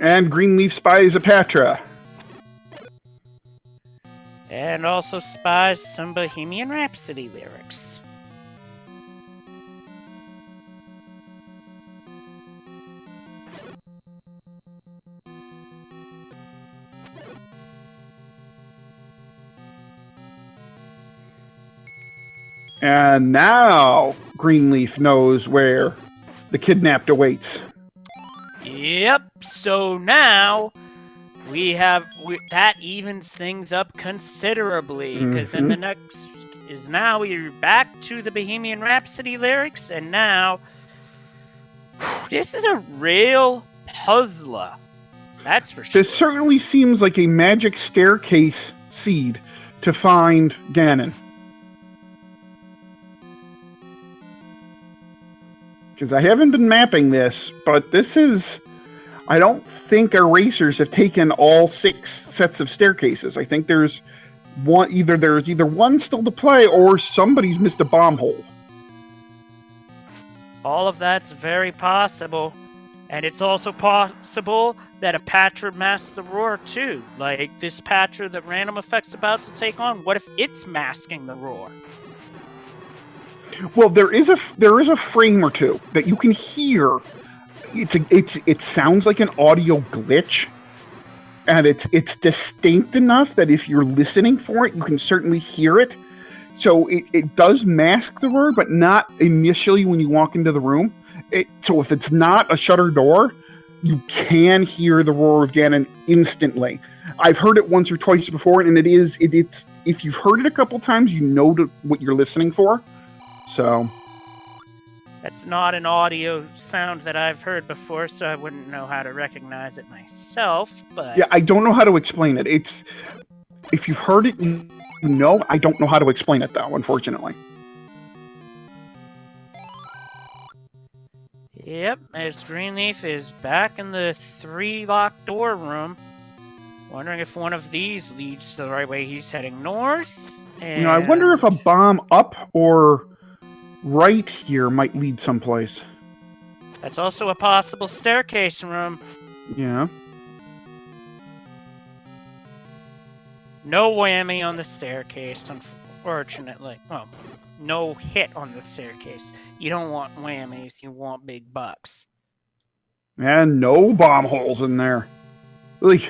And Greenleaf spies a Patra. and also spies some Bohemian Rhapsody lyrics. And now Greenleaf knows where the kidnapped awaits. Yep, so now that evens things up considerably, because in the next is now we're back to the Bohemian Rhapsody lyrics, and now this is a real puzzler. That's for sure. This certainly seems like a magic staircase seed to find Ganon. Because I haven't been mapping this, but this is... I don't think our racers have taken all 6 sets of staircases. I think there's either one still to play, or somebody's missed a bomb hole. All of that's very possible. And it's also possible that a patcher masked the roar too. Like this patcher that RandomEffekt's about to take on. What if it's masking the roar? Well, there is a frame or two that you can hear. It sounds like an audio glitch, and it's distinct enough that if you're listening for it, you can certainly hear it. So it does mask the roar, but not initially when you walk into the room. So if it's not a shutter door, you can hear the roar of Ganon instantly. I've heard it once or twice before, and it's if you've heard it a couple times, you know what you're listening for. So that's not an audio sound that I've heard before, so I wouldn't know how to recognize it myself. But yeah, I don't know how to explain it. If you've heard it, you know. I don't know how to explain it though, unfortunately. Yep, as Greenleaf is back in the 3 locked door room, wondering if one of these leads to the right way. He's heading north. And I wonder if a bomb up or right here might lead someplace. that's also a possible staircase room. Yeah. No whammy on the staircase, unfortunately. Well, no hit on the staircase. You don't want whammies, you want big bucks. And no bomb holes in there. Really.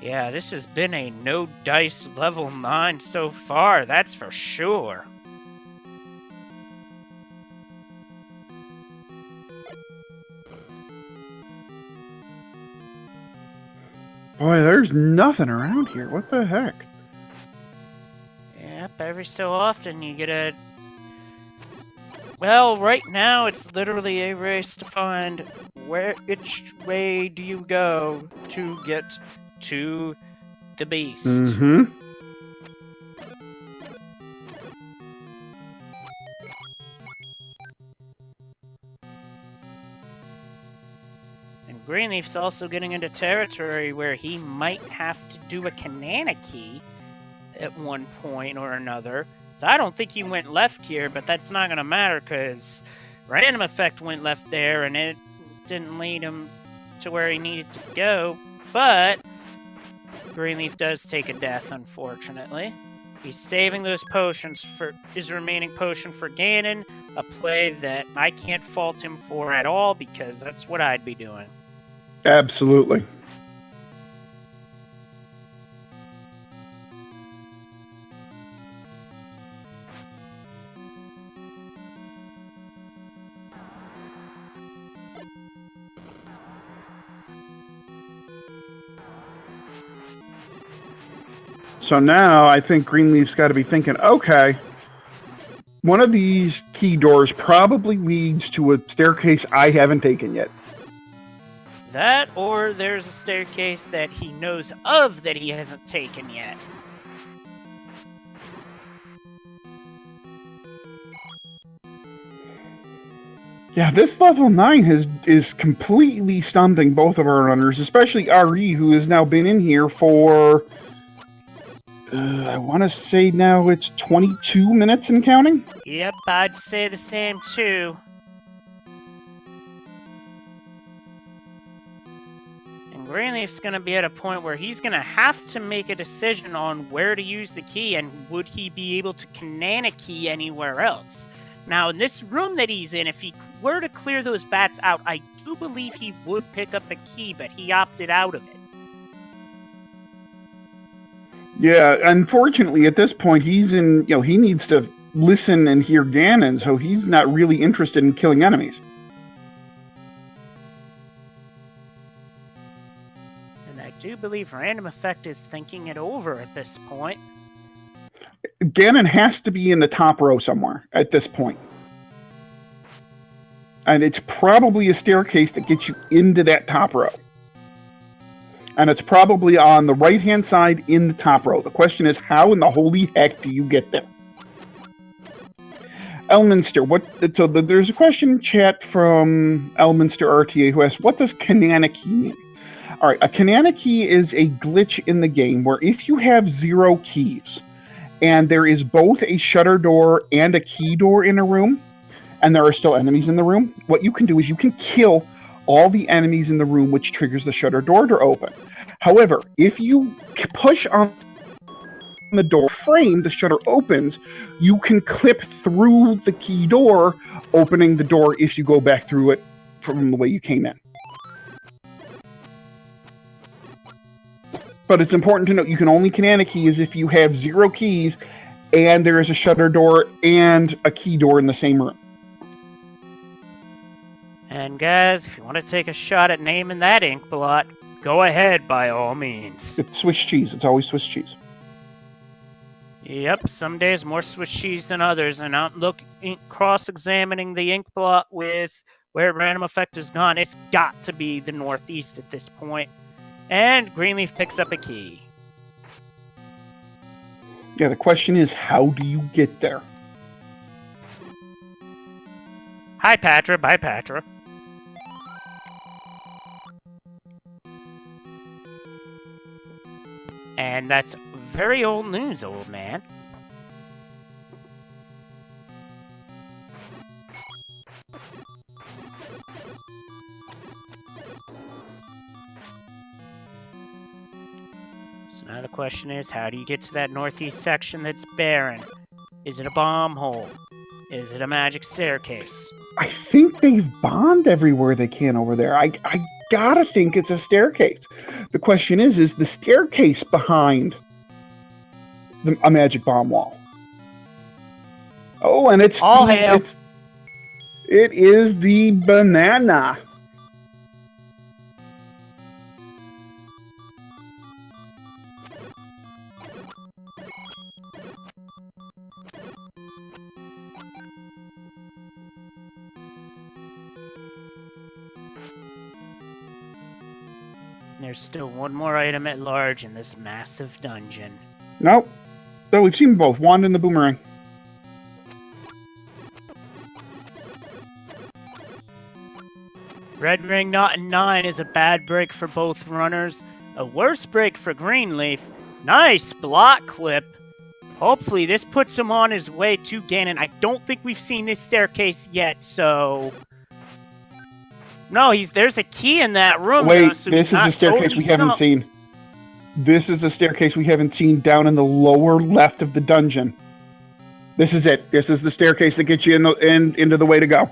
Yeah, this has been a no dice level 9 so far, that's for sure. Boy, there's nothing around here. What the heck? Yep, every so often you get a... Well, right now it's literally a race to find which way do you go to get to the beast. Mm-hmm. And Greenleaf's also getting into territory where he might have to do a Kanana key at one point or another. So I don't think he went left here, but that's not going to matter because RandomEffekt went left there and it didn't lead him to where he needed to go. But Greenleaf does take a death, unfortunately. He's saving those potions for his remaining potion for Ganon, a play that I can't fault him for at all because that's what I'd be doing. Absolutely. So now I think Greenleaf's got to be thinking, okay, one of these key doors probably leads to a staircase I haven't taken yet. That, or there's a staircase that he knows of that he hasn't taken yet. Yeah, this level 9 is completely stumping both of our runners, especially RE, who has now been in here for... I want to say now it's 22 minutes and counting? Yep, I'd say the same too. Greenleaf's gonna be at a point where he's gonna have to make a decision on where to use the key and would he be able to conan a key anywhere else. Now, in this room that he's in, if he were to clear those bats out, I do believe he would pick up a key, but he opted out of it. Yeah, unfortunately, at this point, he's in, he needs to listen and hear Ganon, so he's not really interested in killing enemies. And I do believe RandomEffekt is thinking it over at this point. Ganon has to be in the top row somewhere at this point. And it's probably a staircase that gets you into that top row. And it's probably on the right-hand side in the top row. The question is, how in the holy heck do you get there? Elminster, so there's a question in chat from Elminster RTA who asks, what does Kananaki mean? All right, a Kananaki is a glitch in the game where if you have 0 keys, and there is both a shutter door and a key door in a room, and there are still enemies in the room, what you can do is you can kill all the enemies in the room, which triggers the shutter door to open. However, if you push on the door frame, the shutter opens, you can clip through the key door, opening the door if you go back through it from the way you came in. But it's important to note you can only canon a key if you have 0 keys and there is a shutter door and a key door in the same room. And guys, if you want to take a shot at naming that ink blot, go ahead by all means. It's Swiss cheese. It's always Swiss cheese. Yep, some days more Swiss cheese than others, and I'm cross-examining the ink blot with where RandomEffekt has gone. It's got to be the northeast at this point. And Greenleaf picks up a key. Yeah, the question is, how do you get there? Hi, Patra. Bye, Patra. And that's very old news, old man. So now the question is, how do you get to that northeast section that's barren? Is it a bomb hole? Is it a magic staircase? I think they've bombed everywhere they can over there. I gotta think it's a staircase. The question is the staircase behind a magic bomb wall? Oh, and it is the banana. There's still one more item at large in this massive dungeon. Nope. So we've seen both, wand and the boomerang. Red Ring Knot and 9 is a bad break for both runners. A worse break for Greenleaf. Nice block clip. Hopefully this puts him on his way to Ganon. I don't think we've seen this staircase yet, so... No, there's a key in that room. Wait, though, so this is a staircase we haven't seen. This is a staircase we haven't seen down in the lower left of the dungeon. This is it. This is the staircase that gets you into the way to go.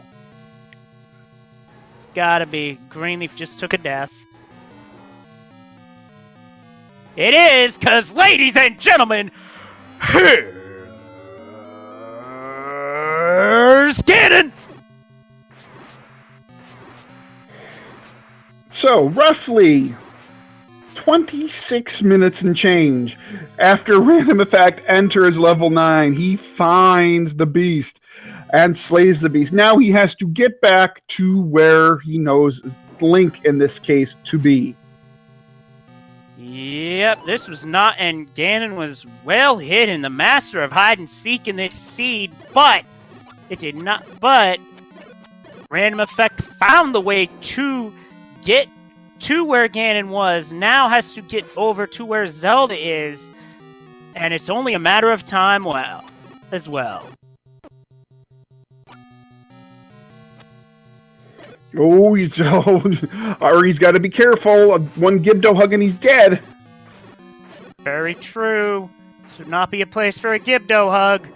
It's gotta be. Greenleaf just took a death. It is, because, ladies and gentlemen, here's Ganon! So, roughly 26 minutes and change after RandomEffekt enters level 9, he finds the beast and slays the beast. Now he has to get back to where he knows Link, in this case, to be. Yep, this was not, and Ganon was well hidden, the master of hide and seek in this seed, but it did not, but RandomEffekt found the way to get to where Ganon was, now has to get over to where Zelda is, and it's only a matter of time as well. Oh, he's got to be careful. One Gibdo hug and he's dead. Very true. This would not be a place for a Gibdo hug.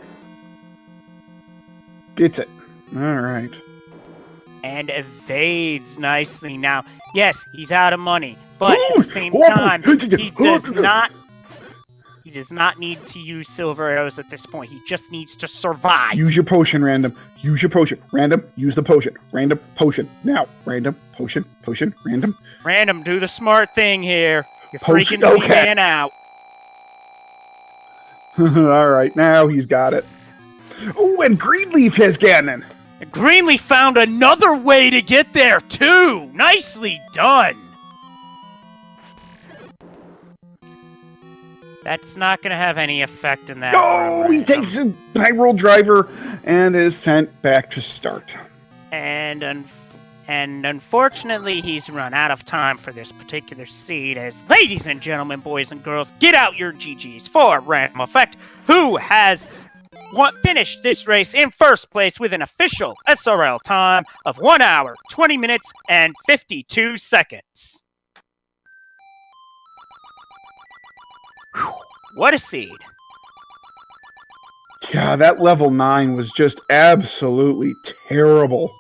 Gets it. All right. And evades nicely. Now, yes, he's out of money, but at the same time, he does not need to use silver arrows at this point. He just needs to survive. Use your potion, Random. Use your potion. Random, use the potion. Random, potion. Now, Random, potion, Random. Random, do the smart thing here. You're Potion, freaking the okay. man out. All right, now he's got it. Oh, and Greenleaf has Ganon. Greenleaf found another way to get there, too! Nicely done! That's not going to have any effect in that. Oh, he takes a high roll driver and is sent back to start. And unfortunately, he's run out of time for this particular seed. As ladies and gentlemen, boys and girls, get out your GGs for RandomEffekt, who has finished this race in first place with an official SRL time of 1 hour, 20 minutes, and 52 seconds. Whew, what a seed. Yeah, that level 9 was just absolutely terrible.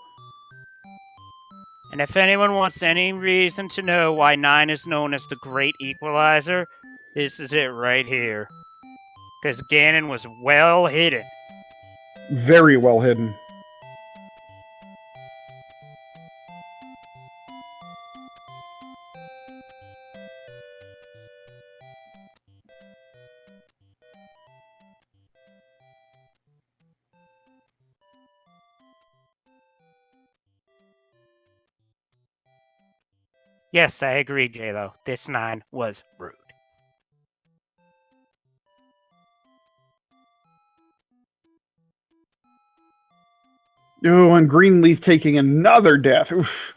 And if anyone wants any reason to know why 9 is known as the Great Equalizer, this is it right here. Because Ganon was well hidden. Very well hidden. Yes, I agree, J-Lo. This 9 was rude. Oh, and Greenleaf taking another death. Oof.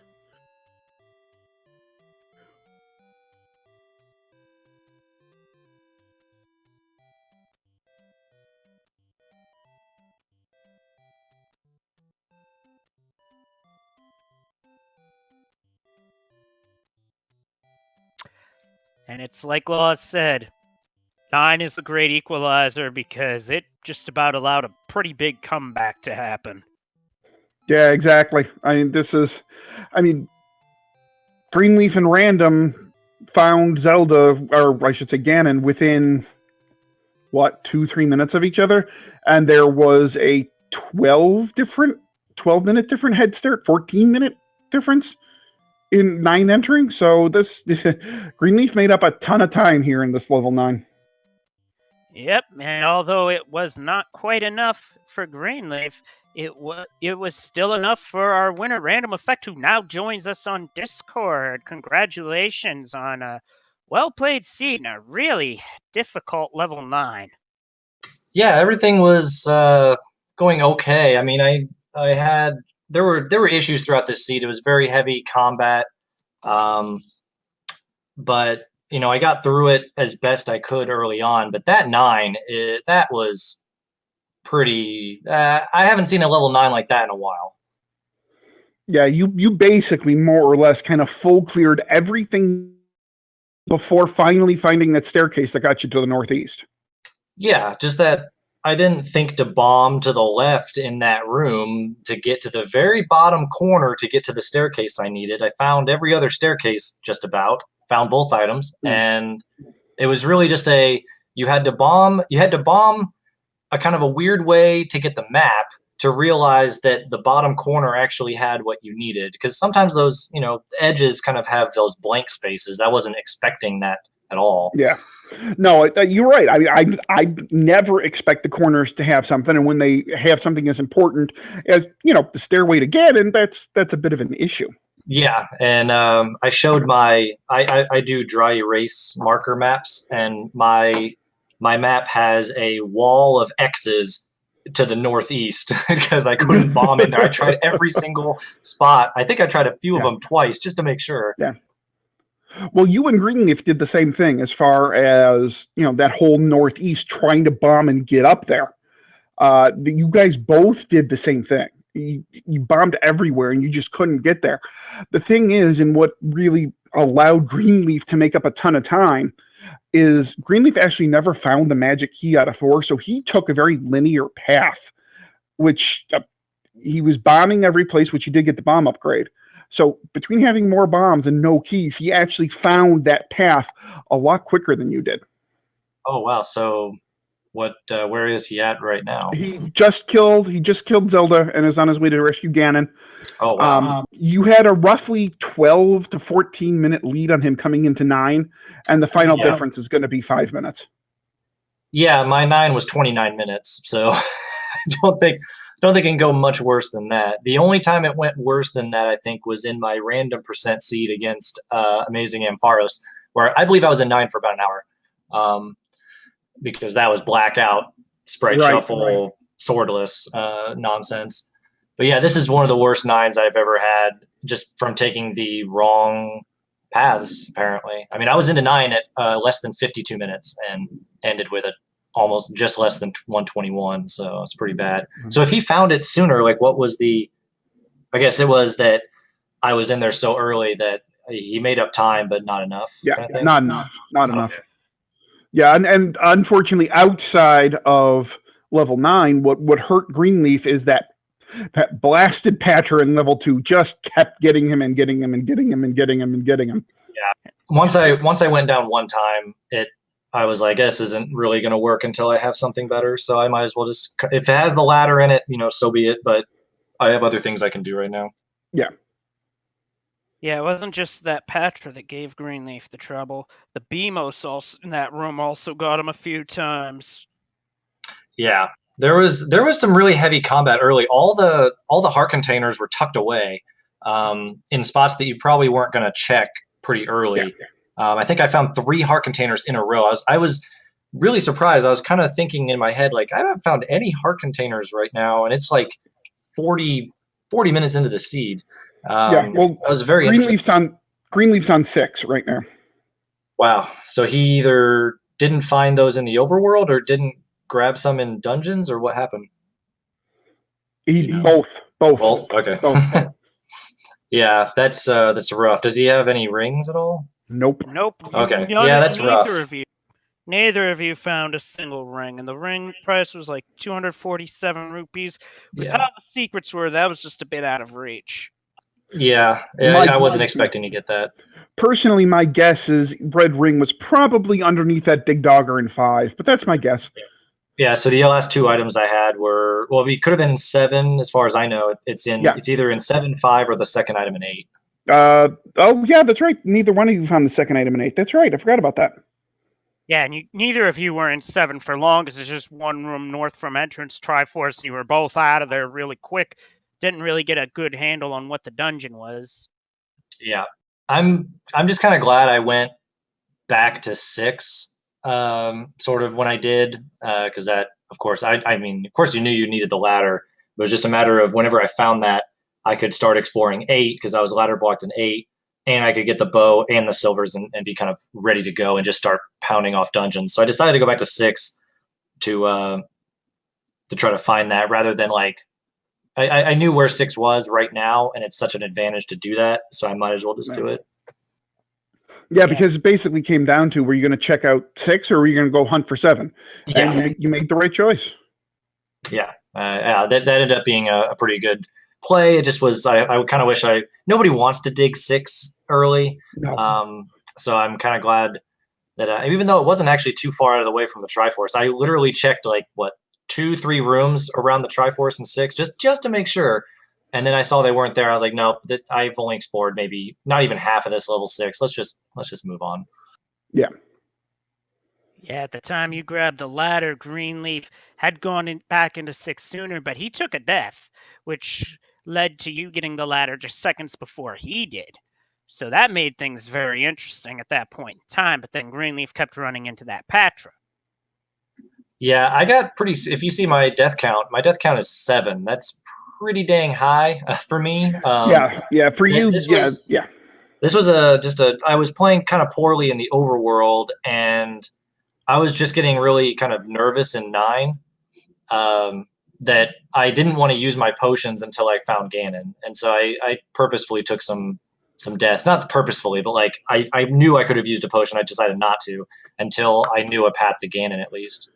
And it's like Law said, 9 is the Great Equalizer because it just about allowed a pretty big comeback to happen. Yeah, exactly. Greenleaf and Random found Zelda, or I should say Ganon, within, 2-3 minutes of each other? And there was a 12-minute different head start, 14-minute difference in 9 entering. So this Greenleaf made up a ton of time here in this level 9. Yep, and although it was not quite enough for Greenleaf, it was still enough for our winner, RandomEffekt, who now joins us on Discord. Congratulations on a well-played seed in a really difficult level 9. Yeah, everything was going okay. I mean, there were issues throughout this seed. It was very heavy combat, but I got through it as best I could early on. But that 9, that was pretty. I haven't seen a level 9 like that in a while. Yeah, you basically more or less kind of full cleared everything before finally finding that staircase that got you to the northeast. Yeah, just that I didn't think to bomb to the left in that room to get to the very bottom corner to get to the staircase I needed. I found every other staircase just about, found both items, and it was really just you had to bomb a kind of a weird way to get the map to realize that the bottom corner actually had what you needed. Because sometimes those, edges kind of have those blank spaces. I wasn't expecting that at all. Yeah. No, you're right. I never expect the corners to have something, and when they have something as important as the stairway to Ganon, that's a bit of an issue. Yeah, and I showed I do dry erase marker maps, and my map has a wall of X's to the northeast because I couldn't bomb in there. I tried every single spot. I think I tried a few of them twice just to make sure. Yeah. Well, you and Greenleaf did the same thing as far as, that whole northeast trying to bomb and get up there. You guys both did the same thing. you bombed everywhere and you just couldn't get there. The thing is, and what really allowed Greenleaf to make up a ton of time is Greenleaf actually never found the magic key out of 4, so he took a very linear path, which he was bombing every place, which he did get the bomb upgrade. So between having more bombs and no keys, he actually found that path a lot quicker than you did. Oh wow! So where is he at right now? He just killed Zelda and is on his way to rescue Ganon. Oh wow! You had a roughly 12 to 14 minute lead on him coming into 9, and the final difference is going to be 5 minutes. Yeah, my 9 was 29 minutes, so I don't think it can go much worse than that. The only time it went worse than that, I think, was in my random percent seed against Amazing Ampharos, where I believe I was in 9 for about an hour, because that was blackout, sprite shuffle, swordless nonsense. But yeah, this is one of the worst 9s I've ever had, just from taking the wrong paths, apparently. I mean, I was into 9 at less than 52 minutes and ended with it almost just less than 121, so it's pretty bad. So if he found it sooner, like, what was the... I guess it was that I was in there so early that he made up time, but not enough. Yeah, kind of thing? not enough. Yeah, and unfortunately, outside of level 9, what hurt Greenleaf is that blasted Patcher in level 2 just kept getting him and getting him and getting him and getting him and getting him. Yeah. Once I went down one time, I was like, this isn't really going to work until I have something better. So I might as well just, if it has the ladder in it, so be it. But I have other things I can do right now. Yeah. Yeah, it wasn't just that Patra that gave Greenleaf the trouble. The Beamos also in that room also got him a few times. Yeah, there was some really heavy combat early. All the heart containers were tucked away in spots that you probably weren't going to check pretty early. Yeah. I think I found 3 heart containers in a row. I was really surprised. I was kind of thinking in my head, like, I haven't found any heart containers right now, and it's like 40 minutes into the seed. Yeah, well, I was very Greenleaf's on 6 right now. Wow. So he either didn't find those in the overworld or didn't grab some in dungeons, or what happened? Both. Okay. Both. Yeah, that's rough. Does he have any rings at all? Nope. Okay. Yeah, that's rough. Neither of you found a single ring, and the ring price was like 247 rupees. With how the secrets were, that was just a bit out of reach. Yeah, I wasn't expecting to get that. Personally, my guess is Red Ring was probably underneath that Big Dogger in 5, but that's my guess. Yeah, so the last 2 items I had were, well, we could have been in 7, as far as I know. It's either in 7, 5, or the second item in 8. Oh yeah, that's right. Neither one of you found the second item in 8. That's right. I forgot about that. Yeah, and neither of you were in 7 for long, because it's just one room north from entrance Triforce. You were both out of there really quick. Didn't really get a good handle on what the dungeon was. Yeah, I'm just kind of glad I went back to 6, sort of when I did, because that, of course, I mean, of course, you knew you needed the ladder. It was just a matter of whenever I found that, I could start exploring 8, because I was ladder blocked in 8. And I could get the bow and the silvers and be kind of ready to go and just start pounding off dungeons. So I decided to go back to 6 to try to find that, rather than, like, I knew where 6 was right now, and it's such an advantage to do that. So I might as well just do it. Yeah, because it basically came down to, were you going to check out 6 or were you going to go hunt for 7? Yeah. And you made the right choice. Yeah. That ended up being a pretty good play. It just was, I kind of wish nobody wants to dig 6 early. No. So I'm kind of glad that even though it wasn't actually too far out of the way from the Triforce, I literally checked, like, 2-3 rooms around the Triforce in 6 just to make sure. And then I saw they weren't there. I was like, nope, I've only explored maybe not even half of this level 6. Let's just move on. Yeah. Yeah, at the time you grabbed the ladder, Greenleaf had gone back into 6 sooner, but he took a death, which led to you getting the ladder just seconds before he did. So that made things very interesting at that point in time, but then Greenleaf kept running into that Patra. Yeah, I got if you see my death count is 7. That's pretty dang high for me. Yeah, for you, yeah. This was I was playing kind of poorly in the overworld, and I was just getting really kind of nervous in 9. that I didn't want to use my potions until I found Ganon, and so I purposefully took some death. Not purposefully, but like I knew I could have used a potion. I decided not to until I knew a path to Ganon at least.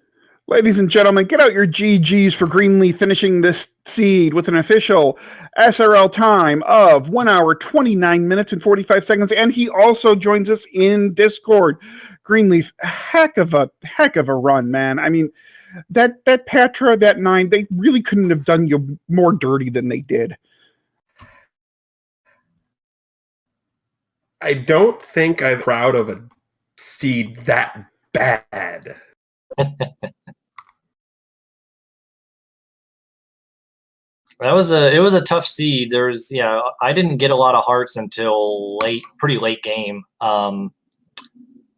Ladies and gentlemen, get out your GGs for Greenleaf finishing this seed with an official SRL time of 1 hour, 29 minutes, and 45 seconds. And he also joins us in Discord. Greenleaf, heck of a run, man. I mean, that Patra, that 9, they really couldn't have done you more dirty than they did. I don't think I'm proud of a seed that bad. It was a tough seed. There was I didn't get a lot of hearts until pretty late game.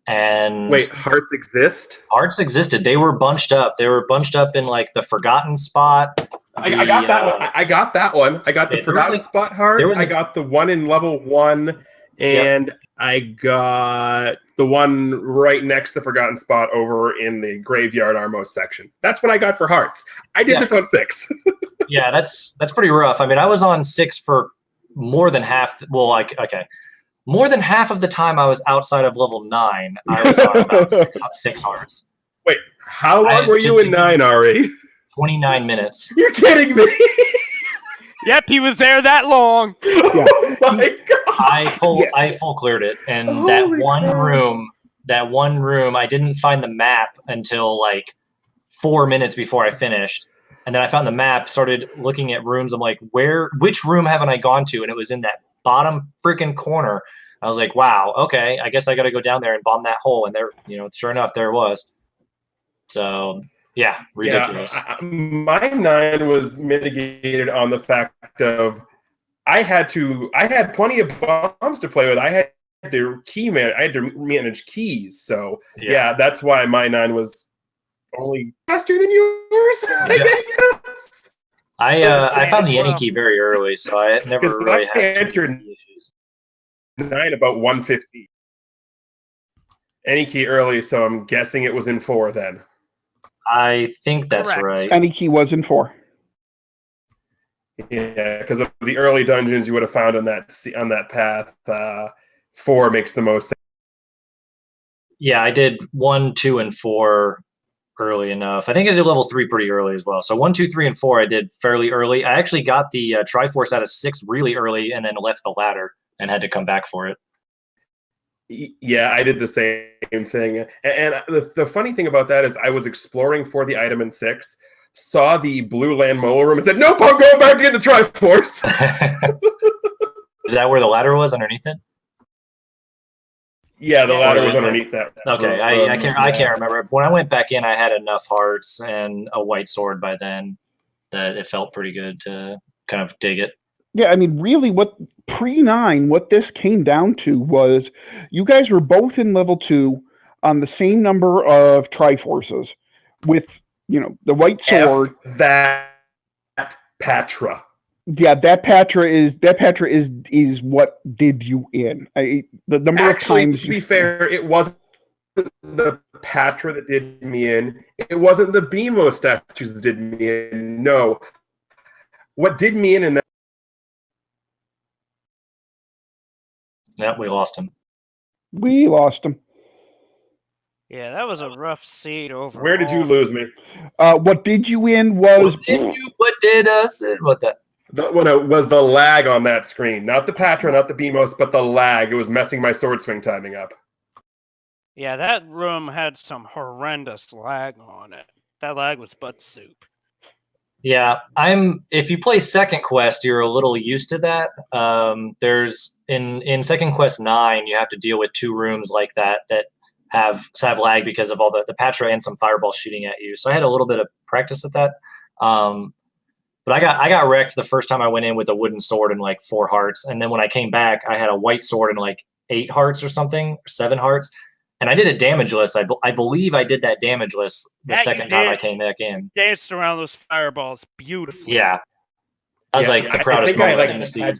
And wait, hearts exist? Hearts existed. They were bunched up. They were bunched up in like the forgotten spot. I got that one. I got that one. I got the forgotten spot heart. I got the one in level 1, and I got the one right next to the forgotten spot over in the graveyard Armos section. That's what I got for hearts. I did this on 6. Yeah, that's pretty rough. I mean, I was on 6 for more than half. Well, more than half of the time I was outside of level 9. I was on about 6 hearts. Wait, how long were you in 9, Ari? 29 minutes. You're kidding me. Yep, he was there that long. Yeah. Oh my god! I full cleared it, and that one room, I didn't find the map until like 4 minutes before I finished, and then I found the map, started looking at rooms. I'm like, which room haven't I gone to? And it was in that bottom freaking corner. I was like, wow, okay, I guess I got to go down there and bomb that hole, and there, sure enough, there it was. So. Yeah, ridiculous. Yeah, my 9 was mitigated on the fact of I had plenty of bombs to play with. I had to manage keys. So yeah, that's why my 9 was only faster than yours. I found the any key very early, so I never really had too many issues. 9 about 150. Any key early, so I'm guessing it was in 4 then. I think that's correct. Right. Any key was in 4. Yeah, because of the early dungeons you would have found on that path, 4 makes the most sense. Yeah, I did 1, 2, and 4 early enough. I think I did level 3 pretty early as well. So 1, 2, 3, and 4 I did fairly early. I actually got the Triforce out of 6 really early, and then left the ladder and had to come back for it. Yeah, I did the same thing. And the funny thing about that is I was exploring for the item in 6, saw the blue land molar room, and said, nope, I'm going back in the Triforce. Is that where the ladder was, underneath it? Yeah, the ladder was underneath that. Okay, I can't remember. When I went back in, I had enough hearts and a white sword by then that it felt pretty good to kind of dig it. Yeah, I mean, really, what pre-9, what this came down to was you guys were both in level 2 on the same number of Triforces with, the white sword. That Patra. Yeah, that Patra is what did you in. The number of times. To be fair, it wasn't the Patra that did me in. It wasn't the Beamo statues that did me in. No. What did me in that. Yeah, we lost him. We lost him. Yeah, that was a rough seed overall. Where did you lose me? What did you in was... What did us in? What that? When it was the lag on that screen. Not the Patra, not the Beamos, but the lag. It was messing my sword swing timing up. Yeah, that room had some horrendous lag on it. That lag was butt soup. Yeah, if you play Second Quest, you're a little used to that. There's in Second Quest 9, you have to deal with 2 rooms like that have lag because of all the Patra and some fireballs shooting at you. So I had a little bit of practice at that. But I got wrecked the first time I went in with a wooden sword and like 4 hearts, and then when I came back, I had a white sword and like 8 hearts or something, or 7 hearts. And I did a damage list. I believe I did that damage list the second time I came back in. Danced around those fireballs beautifully. Yeah. I was the proudest moment in the seed.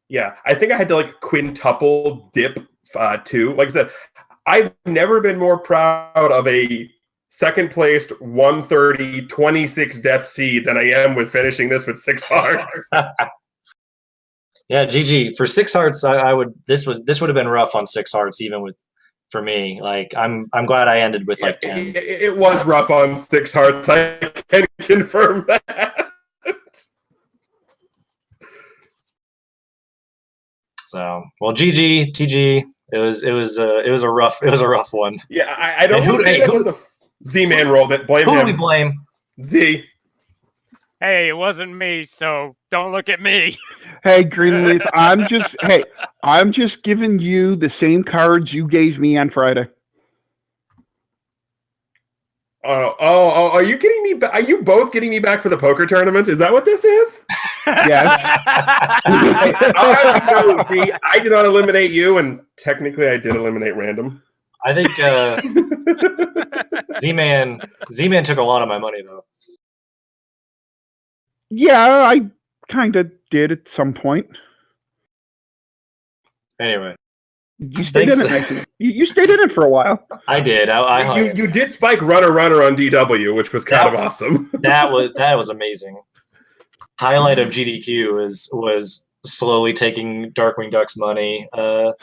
Yeah, I think I had to like quintuple dip 2. Like I said, I've never been more proud of a second placed 130, 26 death seed than I am with finishing this with 6 hearts. Yeah, GG for 6 hearts. I would this would have been rough on 6 hearts even with for me. Like I'm glad I ended with like 10. It was rough on 6 hearts. I can confirm that. So well, GG, TG. It was a rough one. Yeah, I don't want to say that was a Z-Man roll. That blame Who him. do we blame? Z. Hey, it wasn't me, so don't look at me. Hey, Greenleaf, I'm just giving you the same cards you gave me on Friday. Oh, are you getting me back? Are you both getting me back for the poker tournament? Is that what this is? Yes. I'll have you know, Z, I did not eliminate you, and technically I did eliminate Random. I think Z-Man took a lot of my money though. Yeah, I kind of did at some point. Anyway, You stayed in it. You stayed in it for a while. I did. You did spike runner on DW, which was kind of awesome. That was amazing. Highlight of GDQ was slowly taking Darkwing Duck's money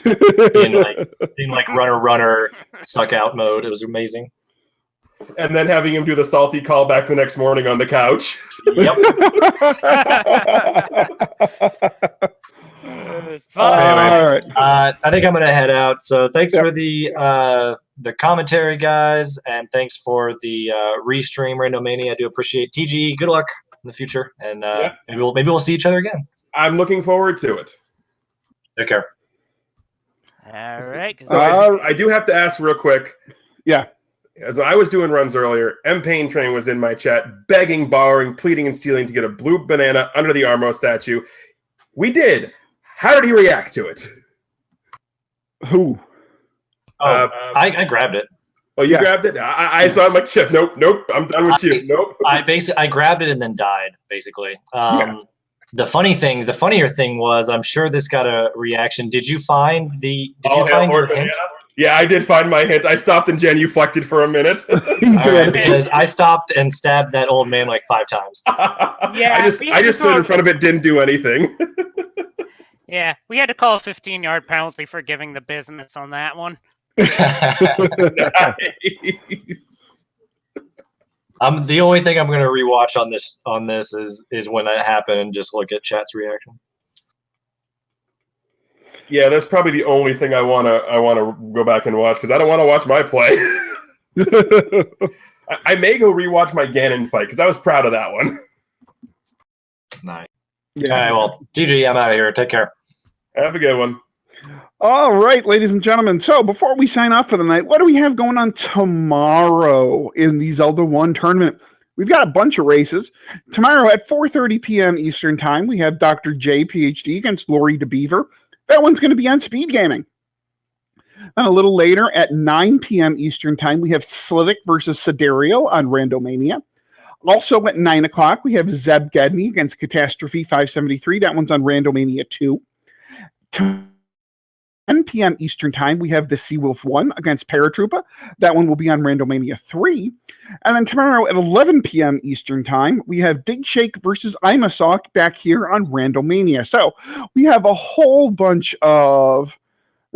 in like runner suck out mode. It was amazing. And then having him do the salty call back the next morning on the couch. Yep. All right. I think I'm gonna head out. So thanks for the commentary, guys, and thanks for the restream Randomania. I do appreciate TG. Good luck in the future, and maybe we'll see each other again. I'm looking forward to it. Take care. All right. So I do have to ask real quick. Yeah. As I was doing runs earlier, M. Pain Train was in my chat, begging, borrowing, pleading, and stealing to get a blue banana under the Armo statue. We did. How did he react to it? Who? I grabbed it. Oh, you grabbed it? I saw him like, shit, nope, I'm done with you. Nope. I grabbed it and then died, basically. The funnier thing was, I'm sure this got a reaction. Did you find your hint? Yeah, I did find my hint. I stopped and genuflected for a minute. Right, because I stopped and stabbed that old man like 5 times. Yeah, I just stood in front of it, didn't do anything. Yeah, we had to call a 15-yard penalty for giving the business on that one. Nice. The only thing I'm going to rewatch on this is when that happened and just look at chat's reaction. Yeah, that's probably the only thing I wanna go back and watch because I don't want to watch my play. I may go rewatch my Ganon fight because I was proud of that one. Nice. Yeah. All right, well, GG, I'm out of here. Take care. Have a good one. All right, ladies and gentlemen. So before we sign off for the night, what do we have going on tomorrow in the Zelda 1 tournament? We've got a bunch of races. Tomorrow at 4:30 p.m. Eastern Time, we have Dr. J, PhD, against Lori DeBeaver. That one's going to be on Speed Gaming. And a little later at 9 p.m. Eastern Time, we have Slivik versus Sidereal on Randomania. Also at 9 o'clock, we have Zeb Gedney against Catastrophe 573. That one's on Randomania 2. 10 p.m. Eastern Time, we have the Seawolf 1 against Paratroopa. That one will be on Randomania 3. And then tomorrow at 11 p.m. Eastern Time, we have Big Shake versus Imasock back here on Randomania. So we have a whole bunch of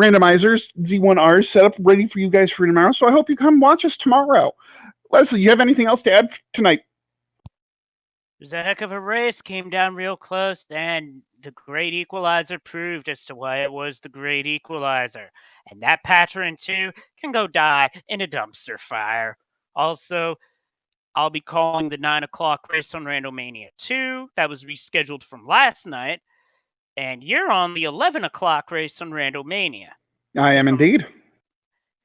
randomizers, Z1Rs, set up ready for you guys for tomorrow. So I hope you come watch us tomorrow. Leslie, you have anything else to add tonight? It was a heck of a race, came down real close, and the Great Equalizer proved as to why it was the Great Equalizer. And that Patron, too, can go die in a dumpster fire. Also, I'll be calling the 9 o'clock race on Randomania 2. That was rescheduled from last night. And you're on the 11 o'clock race on Randomania. I am indeed.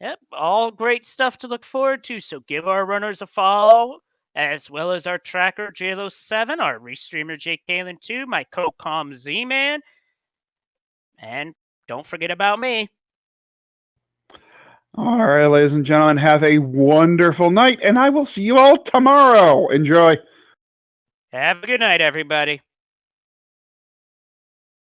Yep, all great stuff to look forward to, so give our runners a follow, as well as our tracker JLo7, our restreamer JKalen2, my co-com Z-Man, and don't forget about me. All right, ladies and gentlemen, have a wonderful night, and I will see you all tomorrow. Enjoy. Have a good night, everybody.